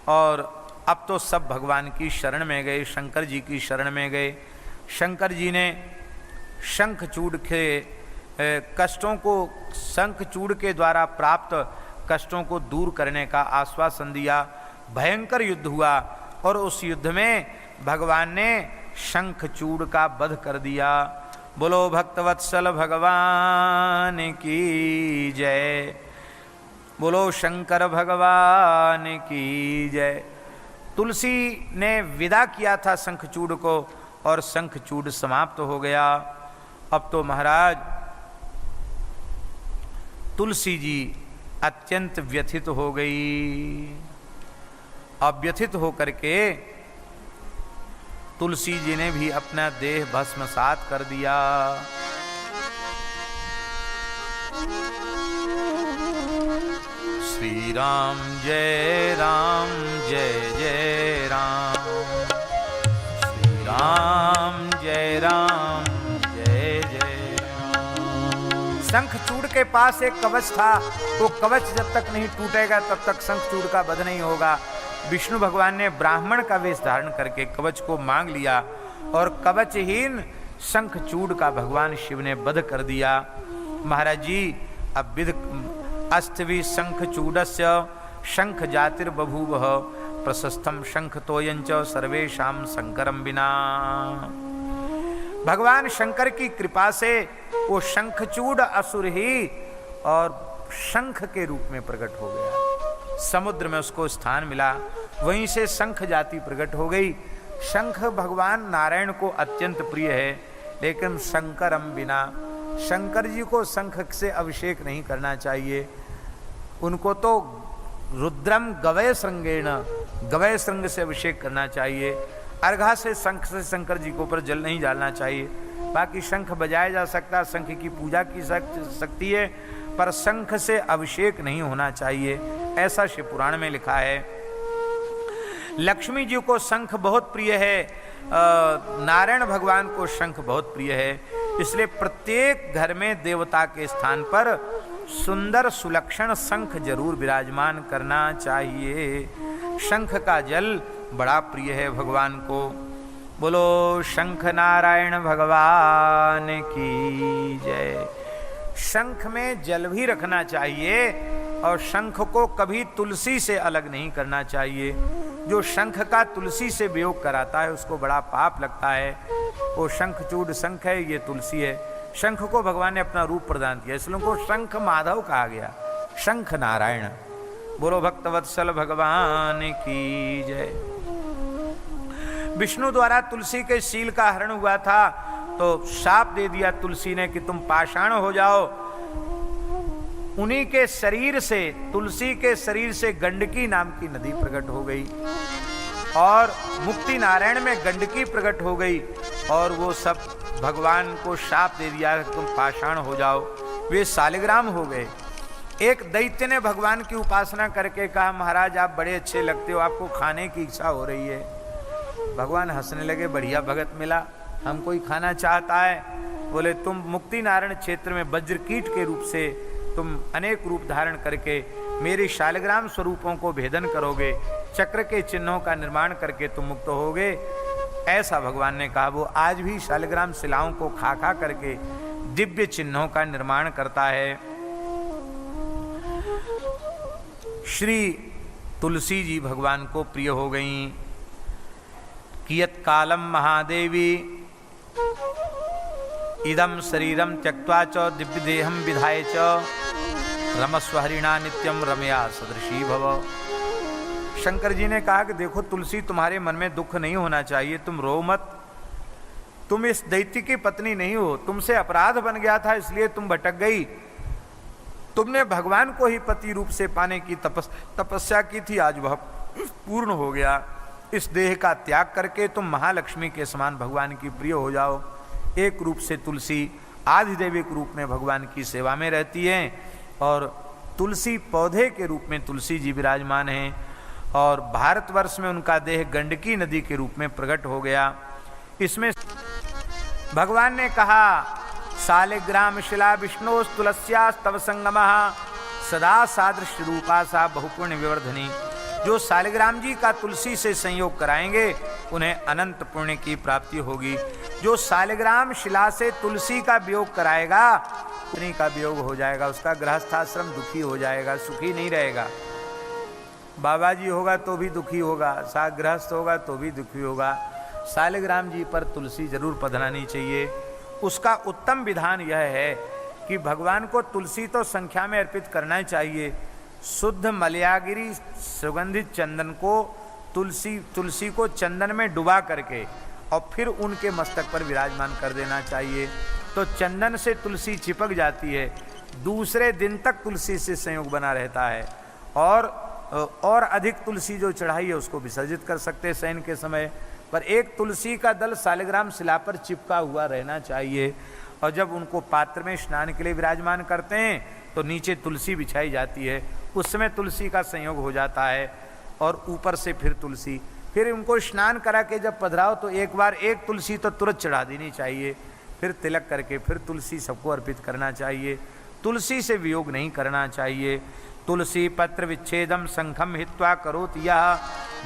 और अब तो सब भगवान की शरण में गए, शंकर जी की शरण में गए। शंकर जी ने शंखचूड़ के कष्टों को, शंखचूड़ के द्वारा प्राप्त कष्टों को दूर करने का आश्वासन दिया। भयंकर युद्ध हुआ और उस युद्ध में भगवान ने शंखचूड़ का वध कर दिया। बोलो भक्तवत्सल भगवान की जय, बोलो शंकर भगवान की जय। तुलसी ने विदा किया था शंखचूड़ को और शंखचूड़ समाप्त हो गया। अब तो महाराज तुलसी जी अत्यंत व्यथित हो गई। अब व्यथित होकर के तुलसी जी ने भी अपना देह भस्मसात कर दिया। श्री राम जय जय राम, श्री राम जय जय राम। शंखचूड़ के पास एक कवच था, वो कवच जब तक नहीं टूटेगा तब तक शंखचूड़ का वध नहीं होगा। विष्णु भगवान ने ब्राह्मण का वेश धारण करके कवच को मांग लिया और कवचहीन शंखचूड़ का भगवान शिव ने वध कर दिया। महाराज जी अब विध अस्थवि शंखचूडस्य शंख जातिर बभूव प्रशस्तम शंख तोयंच सर्वेशाम शंकरम बिना। भगवान शंकर की कृपा से वो शंखचूड़ असुर ही और शंख के रूप में प्रकट हो गया। समुद्र में उसको स्थान मिला, वहीं से शंख जाति प्रकट हो गई। शंख भगवान नारायण को अत्यंत प्रिय है, लेकिन शंकरम बिना, शंकर जी को शंख से अभिषेक नहीं करना चाहिए। उनको तो रुद्रम गवय श्रृंगेण, गवय श्रृंग से अभिषेक करना चाहिए। अर्घा से शंख से शंकर जी के ऊपर जल नहीं डालना चाहिए। बाकी शंख बजाया जा सकता, शंख की पूजा की सकती है, पर शंख से अभिषेक नहीं होना चाहिए, ऐसा शिव पुराण में लिखा है। लक्ष्मी जी को शंख बहुत प्रिय है, नारायण भगवान को शंख बहुत प्रिय है, इसलिए प्रत्येक घर में देवता के स्थान पर सुंदर सुलक्षण शंख जरूर विराजमान करना चाहिए। शंख का जल बड़ा प्रिय है भगवान को। बोलो शंख नारायण भगवान की जय। शंख में जल भी रखना चाहिए और शंख को कभी तुलसी से अलग नहीं करना चाहिए। जो शंख का तुलसी से वियोग कराता है उसको बड़ा पाप लगता है। वो शंखचूड़ शंख है, ये तुलसी है। शंख को भगवान ने अपना रूप प्रदान किया, इसलिए उनको शंख माधव कहा गया, शंख नारायण। बोलो भक्तवत्सल भगवान की जय। विष्णु द्वारा तुलसी के शील का हरण हुआ था तो शाप दे दिया तुलसी ने कि तुम पाषाण हो जाओ। उन्हीं के शरीर से, तुलसी के शरीर से गंडकी नाम की नदी प्रकट हो गई और मुक्ति नारायण में गंडकी प्रकट हो गई और वो सब भगवान को शाप दे दिया कि तुम पाषाण हो जाओ। वे शालिग्राम हो गए। एक दैत्य ने भगवान की उपासना करके कहा, महाराज आप बड़े अच्छे लगते हो, आपको खाने की इच्छा हो रही है। भगवान हंसने लगे, बढ़िया भगत मिला, हमको ही खाना चाहता है। बोले तुम मुक्ति नारायण क्षेत्र में वज्रकीट के रूप से तुम अनेक रूप धारण करके मेरे शालिग्राम स्वरूपों को भेदन करोगे, चक्र के चिन्हों का निर्माण करके तुम मुक्त होगे, ऐसा भगवान ने कहा। वो आज भी शालिग्राम शिलाओं को खा खा करके दिव्य चिन्हों का निर्माण करता है। श्री तुलसी जी भगवान को प्रिय हो गईं। कियत कालम महादेवी इदम शरीरम त्यक्त्वा च दिव्य देहम विधाय च रमस्व हरिणा नित्यम रमया सदृशी भव। शंकर जी ने कहा कि देखो तुलसी, तुम्हारे मन में दुख नहीं होना चाहिए, तुम रो मत। तुम इस दैत्य की पत्नी नहीं हो, तुमसे अपराध बन गया था इसलिए तुम भटक गई। तुमने भगवान को ही पति रूप से पाने की तपस्या की थी, आज वह पूर्ण हो गया। इस देह का त्याग करके तुम महालक्ष्मी के समान भगवान की प्रिय हो जाओ। एक रूप से तुलसी आधिदैविक रूप में भगवान की सेवा में रहती है और तुलसी पौधे के रूप में तुलसी जी विराजमान हैं और भारतवर्ष में उनका देह गंडकी नदी के रूप में प्रकट हो गया। इसमें भगवान ने कहा सालिग्राम शिला विष्णु तुलस्या स्तव संगमः सदा सादृश्य रूपा सा बहुपुण्य विवर्धनी। जो सालिग्राम जी का तुलसी से संयोग कराएंगे उन्हें अनंत पुण्य की प्राप्ति होगी। जो सालिग्राम शिला से तुलसी का वियोग कराएगा पत्नी का वियोग हो जाएगा, उसका गृहस्थाश्रम दुखी हो जाएगा, सुखी नहीं रहेगा। बाबा जी होगा तो भी दुखी होगा, साथ गृहस्थ होगा तो भी दुखी होगा। सालिग्राम जी पर तुलसी जरूर पधरानी चाहिए। उसका उत्तम विधान यह है कि भगवान को तुलसी तो संख्या में अर्पित करना चाहिए। शुद्ध मलयागिरी सुगंधित चंदन को तुलसी को चंदन में डुबा करके और फिर उनके मस्तक पर विराजमान कर देना चाहिए, तो चंदन से तुलसी चिपक जाती है, दूसरे दिन तक तुलसी से संयोग बना रहता है। और अधिक तुलसी जो चढ़ाई है उसको विसर्जित कर सकते हैं शयन के समय, पर एक तुलसी का दल सालिग्राम शिला पर चिपका हुआ रहना चाहिए। और जब उनको पात्र में स्नान के लिए विराजमान करते हैं तो नीचे तुलसी बिछाई जाती है, उस समय तुलसी का संयोग हो जाता है और ऊपर से फिर तुलसी। फिर उनको स्नान करा के जब पधराओ तो एक बार एक तुलसी तो तुरंत चढ़ा देनी चाहिए, फिर तिलक करके फिर तुलसी सबको अर्पित करना चाहिए। तुलसी से वियोग नहीं करना चाहिए। तुलसी पत्र विच्छेदम संखम हित्वा करोत यह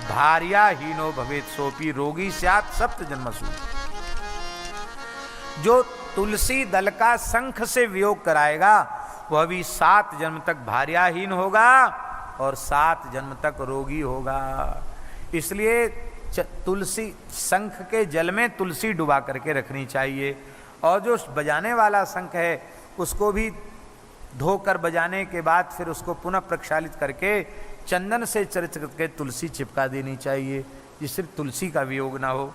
भार्या हीनो भवेत सोपी रोगी स्यात् सप्त जन्मसु। जो तुलसी दल का शंख से वियोग कराएगा वह भी 7 जन्म तक भार्याहीन होगा और 7 जन्म तक रोगी होगा। इसलिए तुलसी शंख के जल में तुलसी डुबा करके रखनी चाहिए। और जो बजाने वाला शंख है उसको भी धोकर बजाने के बाद फिर उसको पुनः प्रक्षालित करके चंदन से चरित करके तुलसी चिपका देनी चाहिए, जिससे तुलसी का वियोग ना हो।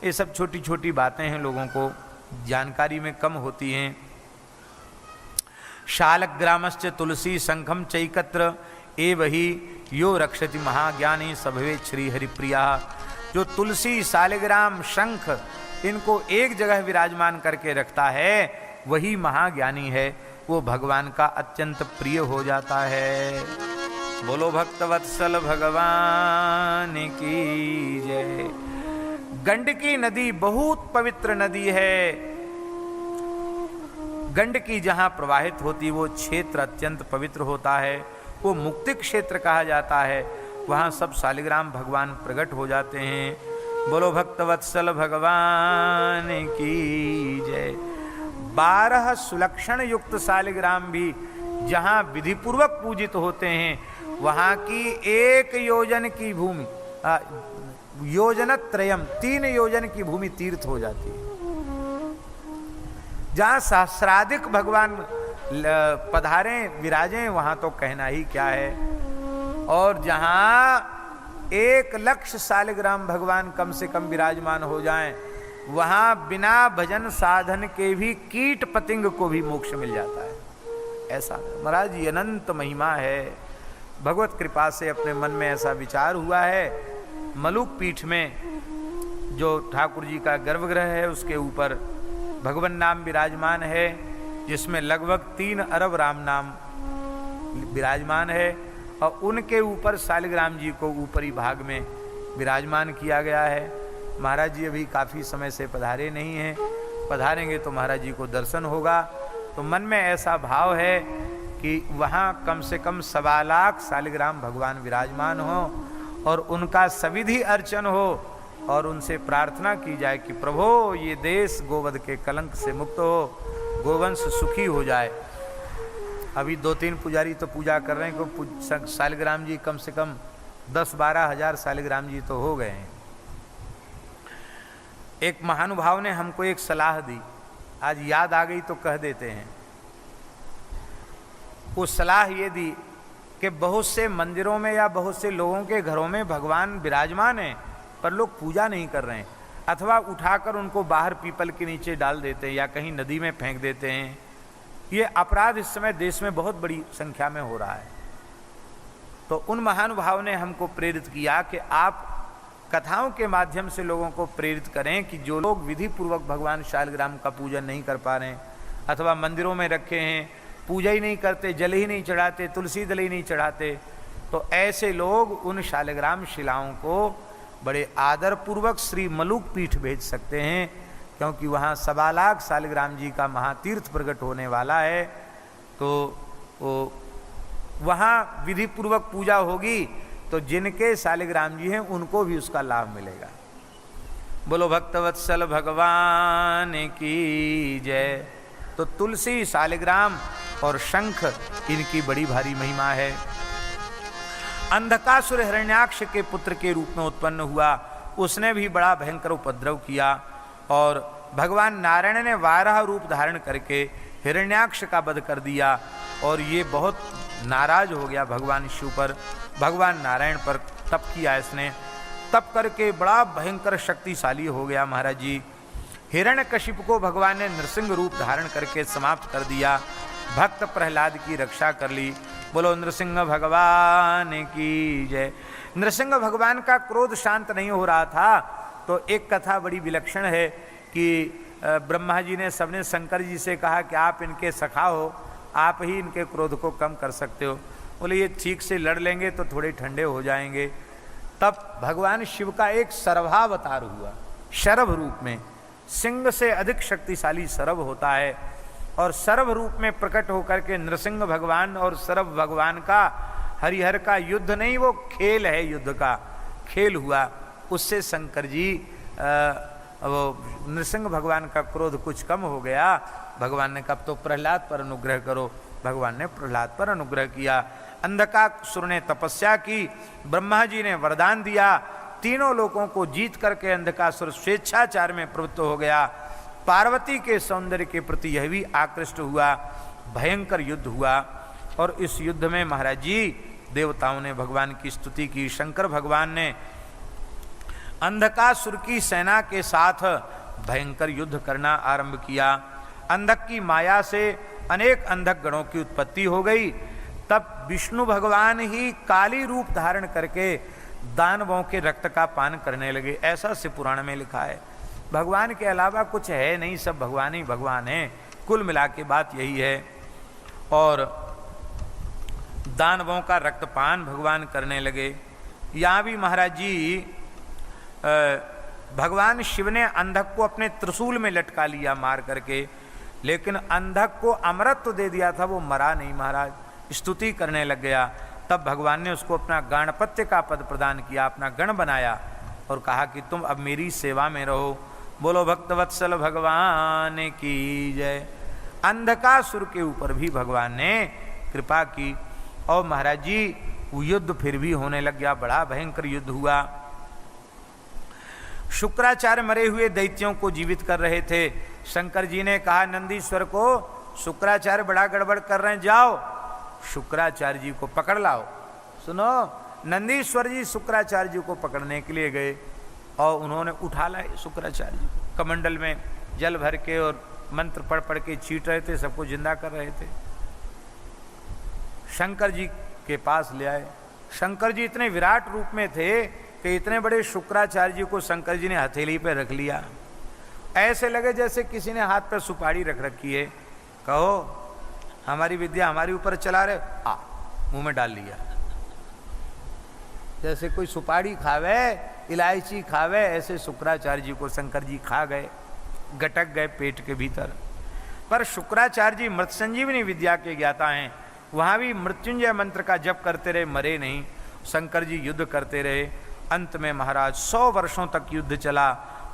ये सब छोटी छोटी बातें हैं, लोगों को जानकारी में कम होती हैं। शालग्रामश्च तुलसी शंखम चैकत्र एव ही यो रक्षति महाज्ञानी सभवे श्री हरिप्रिया। जो तुलसी शालिग्राम शंख इनको एक जगह विराजमान करके रखता है वही महाज्ञानी है, वो भगवान का अत्यंत प्रिय हो जाता है। बोलो भक्तवत्सल भगवान की जय। गंडकी नदी बहुत पवित्र नदी है। गंडकी जहाँ प्रवाहित होती वो क्षेत्र अत्यंत पवित्र होता है, वो मुक्ति क्षेत्र कहा जाता है। वहाँ सब शालिग्राम भगवान प्रकट हो जाते हैं। बोलो भक्तवत्सल भगवान की जय। 12 सुलक्षण युक्त शालिग्राम भी जहाँ विधिपूर्वक पूजित होते हैं वहाँ की 1 योजन की भूमि योजनत्रयम 3 योजन की भूमि तीर्थ हो जाती है। जहाँ सहस्राधिक भगवान पधारें विराजें वहाँ तो कहना ही क्या है। और जहाँ 1 लक्ष शालिग्राम भगवान कम से कम विराजमान हो जाएं वहाँ बिना भजन साधन के भी कीट पतंग को भी मोक्ष मिल जाता है। ऐसा महाराज ये अनंत महिमा है। भगवत कृपा से अपने मन में ऐसा विचार हुआ है। मलुक पीठ में जो ठाकुर जी का गर्भगृह है उसके ऊपर भगवान नाम विराजमान है, जिसमें लगभग 3 अरब राम नाम विराजमान है और उनके ऊपर शालिग्राम जी को ऊपरी भाग में विराजमान किया गया है। महाराज जी अभी काफ़ी समय से पधारे नहीं हैं, पधारेंगे तो महाराज जी को दर्शन होगा। तो मन में ऐसा भाव है कि वहाँ कम से कम 1.25 लाख शालिग्राम भगवान विराजमान हो और उनका सविधि अर्चन हो और उनसे प्रार्थना की जाए कि प्रभो ये देश गोवध के कलंक से मुक्त हो, गोवंश सुखी हो जाए। अभी 2-3 पुजारी तो पूजा कर रहे हैं कि शालिग्राम जी कम से कम 10-12 हजार शालिग्राम जी तो हो गए हैं। एक महानुभाव ने हमको एक सलाह दी, आज याद आ गई तो कह देते हैं। वो सलाह ये दी कि बहुत से मंदिरों में या बहुत से लोगों के घरों में भगवान विराजमान हैं पर लोग पूजा नहीं कर रहे हैं, अथवा उठाकर उनको बाहर पीपल के नीचे डाल देते हैं या कहीं नदी में फेंक देते हैं। ये अपराध इस समय देश में बहुत बड़ी संख्या में हो रहा है। तो उन महानुभाव ने हमको प्रेरित किया कि आप कथाओं के माध्यम से लोगों को प्रेरित करें कि जो लोग विधि पूर्वक भगवान शालिग्राम का पूजन नहीं कर पा रहे हैं अथवा मंदिरों में रखे हैं, पूजा ही नहीं करते, जल ही नहीं चढ़ाते, तुलसी दल ही नहीं चढ़ाते, तो ऐसे लोग उन शालिग्राम शिलाओं को बड़े आदर पूर्वक श्री मलुक पीठ भेज सकते हैं, क्योंकि वहाँ 1.25 लाख शालिग्राम जी का महातीर्थ प्रकट होने वाला है। तो वहाँ विधि पूर्वक पूजा होगी तो जिनके शालिग्राम जी हैं उनको भी उसका लाभ मिलेगा। बोलो भक्तवत्सल भगवान की जय। तो तुलसी, शालिग्राम और शंख इनकी बड़ी भारी महिमा है। अंधकासुर हिरण्याक्ष के पुत्र के रूप में उत्पन्न हुआ, उसने भी बड़ा भयंकर उपद्रव किया और भगवान नारायण ने 12 रूप धारण करके हिरण्याक्ष का वध कर दिया और ये बहुत नाराज हो गया भगवान शिव पर, भगवान नारायण पर तप किया इसने। तप करके बड़ा भयंकर शक्तिशाली हो गया महाराज जी। हिरण्यकशिप को भगवान ने नृसिंह रूप धारण करके समाप्त कर दिया, भक्त प्रहलाद की रक्षा कर ली। बोलो नृसिंह भगवान की जय। नृसिंह भगवान का क्रोध शांत नहीं हो रहा था, तो एक कथा बड़ी विलक्षण है कि ब्रह्मा जी ने सबने शंकर जी से कहा कि आप इनके सखा हो, आप ही इनके क्रोध को कम कर सकते हो। बोले ये ठीक से लड़ लेंगे तो थोड़े ठंडे हो जाएंगे। तब भगवान शिव का एक सर्वावतार हुआ, शरभ रूप में। सिंह से अधिक शक्तिशाली शरभ होता है और शरभ रूप में प्रकट होकर के नृसिंह भगवान और शरभ भगवान का हरिहर का युद्ध नहीं, वो खेल है, युद्ध का खेल हुआ। उससे शंकर जी वो नृसिंह भगवान का क्रोध कुछ कम हो गया। भगवान ने कहा तो प्रहलाद पर अनुग्रह करो, भगवान ने प्रहलाद पर अनुग्रह किया। अंधकासुर ने तपस्या की, ब्रह्मा जी ने वरदान दिया, तीनों लोगों को जीत करके अंधकासुर स्वेच्छाचार में प्रवृत्त हो गया। पार्वती के सौंदर्य के प्रति यह भी आकृष्ट हुआ, भयंकर युद्ध हुआ और इस युद्ध में महाराज जी देवताओं ने भगवान की स्तुति की। शंकर भगवान ने अंधकासुर की सेना के साथ भयंकर युद्ध करना आरंभ किया। अंधक की माया से अनेक अंधक गणों की उत्पत्ति हो गई। तब विष्णु भगवान ही काली रूप धारण करके दानवों के रक्त का पान करने लगे, ऐसा से पुराण में लिखा है। भगवान के अलावा कुछ है नहीं, सब भगवान ही भगवान है, कुल मिला के बात यही है। और दानवों का रक्तपान भगवान करने लगे। यहाँ भी महाराज जी भगवान शिव ने अंधक को अपने त्रिशूल में लटका लिया मार करके, लेकिन अंधक को अमृत तो दे दिया था, वो मरा नहीं महाराज, स्तुति करने लग गया। तब भगवान ने उसको अपना गणपत्य का पद प्रदान किया, अपना गण बनाया और कहा कि तुम अब मेरी सेवा में रहो। बोलो भक्तवत्सल भगवान की जय। अंधकासुर के ऊपर भी भगवान ने कृपा की और महाराज जी वो युद्ध फिर भी होने लग गया, बड़ा भयंकर युद्ध हुआ। शुक्राचार्य मरे हुए दैत्यों को जीवित कर रहे थे। शंकर जी ने कहा नंदीश्वर को, शुक्राचार्य बड़ा गड़बड़ कर रहे हैं, जाओ शुक्राचार्य जी को पकड़ लाओ। सुनो, नंदीश्वर जी शुक्राचार्य जी को पकड़ने के लिए गए और उन्होंने उठा लाए शुक्राचार्य जी को, कमंडल में जल भर के और मंत्र पढ़ पढ़ के छीट रहे थे, सबको जिंदा कर रहे थे। शंकर जी के पास ले आए। शंकर जी इतने विराट रूप में थे कि इतने बड़े शुक्राचार्य जी को शंकर जी ने हथेली पे रख लिया, ऐसे लगे जैसे किसी ने हाथ पर सुपारी रख रखी है। कहो हमारी विद्या हमारे ऊपर चला रहे, मुंह में डाल लिया। जैसे कोई सुपारी खावे, इलायची खावे, ऐसे शुक्राचार्य जी को शंकर जी खा गए, गटक गए पेट के भीतर। पर शुक्राचार्य जी मृत संजीवनी विद्या के ज्ञाता हैं, वहां भी मृत्युंजय मंत्र का जप करते रहे, मरे नहीं। शंकर जी युद्ध करते रहे। अंत में महाराज 100 वर्षों तक युद्ध चला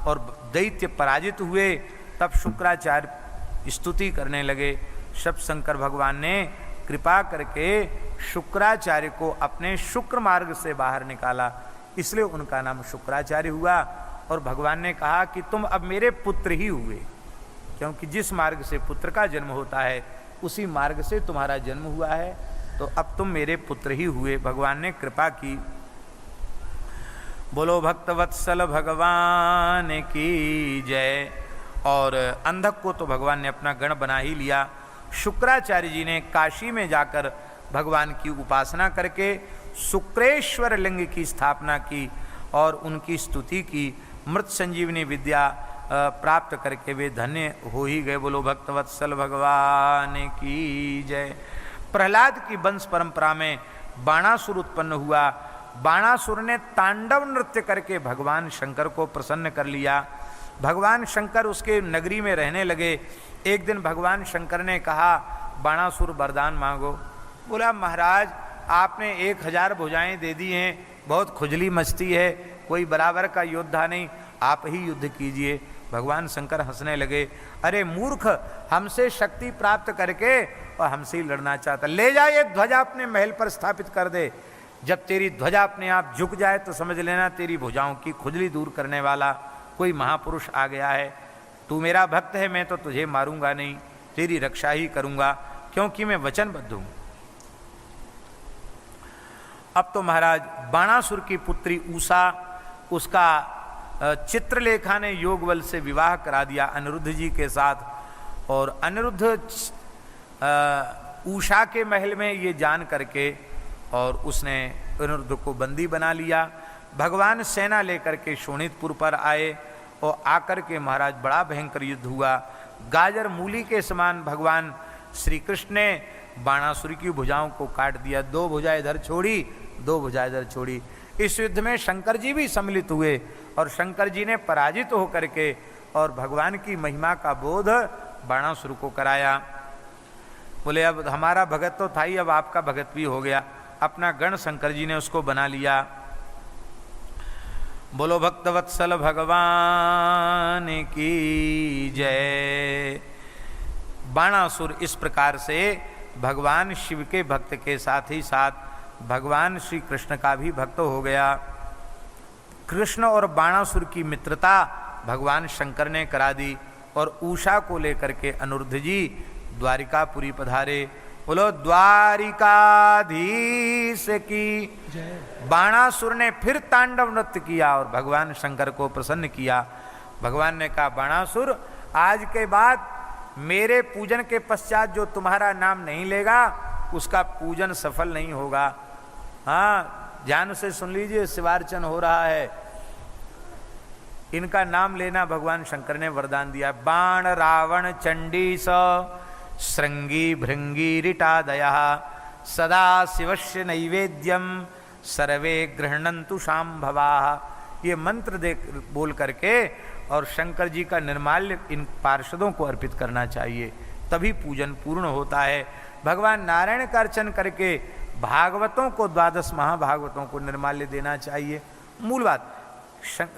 और दैत्य पराजित हुए। तब शुक्राचार्य स्तुति करने लगे। सब शंकर भगवान ने कृपा करके शुक्राचार्य को अपने शुक्र मार्ग से बाहर निकाला, इसलिए उनका नाम शुक्राचार्य हुआ। और भगवान ने कहा कि तुम अब मेरे पुत्र ही हुए, क्योंकि जिस मार्ग से पुत्र का जन्म होता है उसी मार्ग से तुम्हारा जन्म हुआ है, तो अब तुम मेरे पुत्र ही हुए। भगवान ने कृपा की। बोलो भक्तवत्सल भगवान की जय। और अंधक को तो भगवान ने अपना गण बना ही लिया। शुक्राचार्य जी ने काशी में जाकर भगवान की उपासना करके शुक्रेश्वर लिंग की स्थापना की और उनकी स्तुति की। मृत संजीवनी विद्या प्राप्त करके वे धन्य हो ही गए। बोलो भक्तवत्सल भगवान की जय। प्रहलाद की वंश परंपरा में बाणासुर उत्पन्न हुआ। बाणासुर ने तांडव नृत्य करके भगवान शंकर को प्रसन्न कर लिया। भगवान शंकर उसके नगरी में रहने लगे। एक दिन भगवान शंकर ने कहा, बाणासुर वरदान मांगो। बोला, महाराज आपने 1000 भुजाएं दे दी हैं, बहुत खुजली मचती है, कोई बराबर का योद्धा नहीं, आप ही युद्ध कीजिए। भगवान शंकर हंसने लगे, अरे मूर्ख, हमसे शक्ति प्राप्त करके और हमसे ही लड़ना चाहता, ले जा ये ध्वजा अपने महल पर स्थापित कर दे। जब तेरी ध्वजा अपने आप झुक जाए तो समझ लेना तेरी भुजाओं की खुजली दूर करने वाला कोई महापुरुष आ गया है। तू मेरा भक्त है, मैं तो तुझे मारूंगा नहीं, तेरी रक्षा ही करूंगा, क्योंकि मैं वचनबद्ध हूं। अब तो महाराज बाणासुर की पुत्री उषा, उसका चित्रलेखा ने योग बल से विवाह करा दिया अनिरुद्ध जी के साथ। और अनिरुद्ध उषा के महल में ये जान करके और उसने अनिरुद्ध को बंदी बना लिया। भगवान सेना लेकर के शोणितपुर पर आए और आकर के महाराज बड़ा भयंकर युद्ध हुआ। गाजर मूली के समान भगवान श्री कृष्ण ने बाणासुर की भुजाओं को काट दिया। 2 भुजा इधर छोड़ी, 2 भुजा इधर छोड़ी। इस युद्ध में शंकर जी भी सम्मिलित हुए और शंकर जी ने पराजित होकर के और भगवान की महिमा का बोध बाणासुर को कराया। बोले, अब हमारा भगत तो था ही, अब आपका भगत भी हो गया। अपना गण शंकर जी ने उसको बना लिया। बोलो भक्तवत्सल भगवान की जय। बाणासुर इस प्रकार से भगवान शिव के भक्त के साथ ही साथ भगवान श्री कृष्ण का भी भक्त हो गया। कृष्ण और बाणासुर की मित्रता भगवान शंकर ने करा दी और उषा को लेकर के अनिरुद्ध जी द्वारिकापुरी पधारे। बोलो द्वारिकाधीश की जय। बाणासुर ने फिर तांडव नृत्य किया और भगवान शंकर को प्रसन्न किया। भगवान ने कहा, बाणासुर, आज के बाद मेरे पूजन के पश्चात जो तुम्हारा नाम नहीं लेगा उसका पूजन सफल नहीं होगा। हाँ, ध्यान से सुन लीजिए, शिवार्चन हो रहा है। इनका नाम लेना भगवान शंकर ने वरदान दिया। बाण रावण चंडी स श्रृंगी भृंगी रिटादयः सदा शिवस्य नैवेद्यम सर्वे गृह्णन्तु शाम्भवाः। ये मंत्र बोल करके और शंकर जी का निर्माल्य इन पार्षदों को अर्पित करना चाहिए, तभी पूजन पूर्ण होता है। भगवान नारायण का अर्चन करके भागवतों को, 12 महाभागवतों को निर्माल्य देना चाहिए। मूल बात,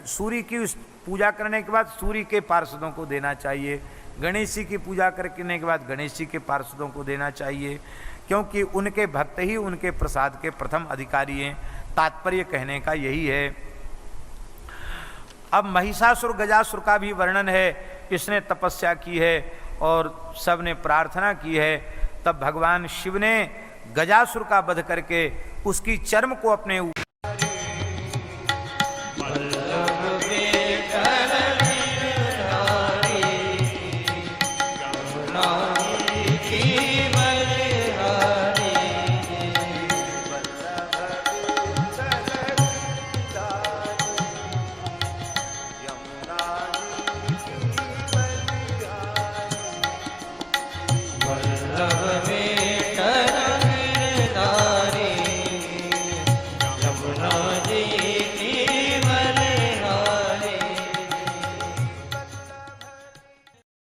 सूर्य की पूजा करने के बाद सूर्य के पार्षदों को देना चाहिए। गणेश जी की पूजा करने के बाद गणेश जी के पार्षदों को देना चाहिए, क्योंकि उनके भक्त ही उनके प्रसाद के प्रथम अधिकारी हैं। तात्पर्य कहने का यही है। अब महिषासुर गजासुर का भी वर्णन है। इसने तपस्या की है और सब ने प्रार्थना की है। तब भगवान शिव ने गजासुर का वध करके उसकी चर्म को अपने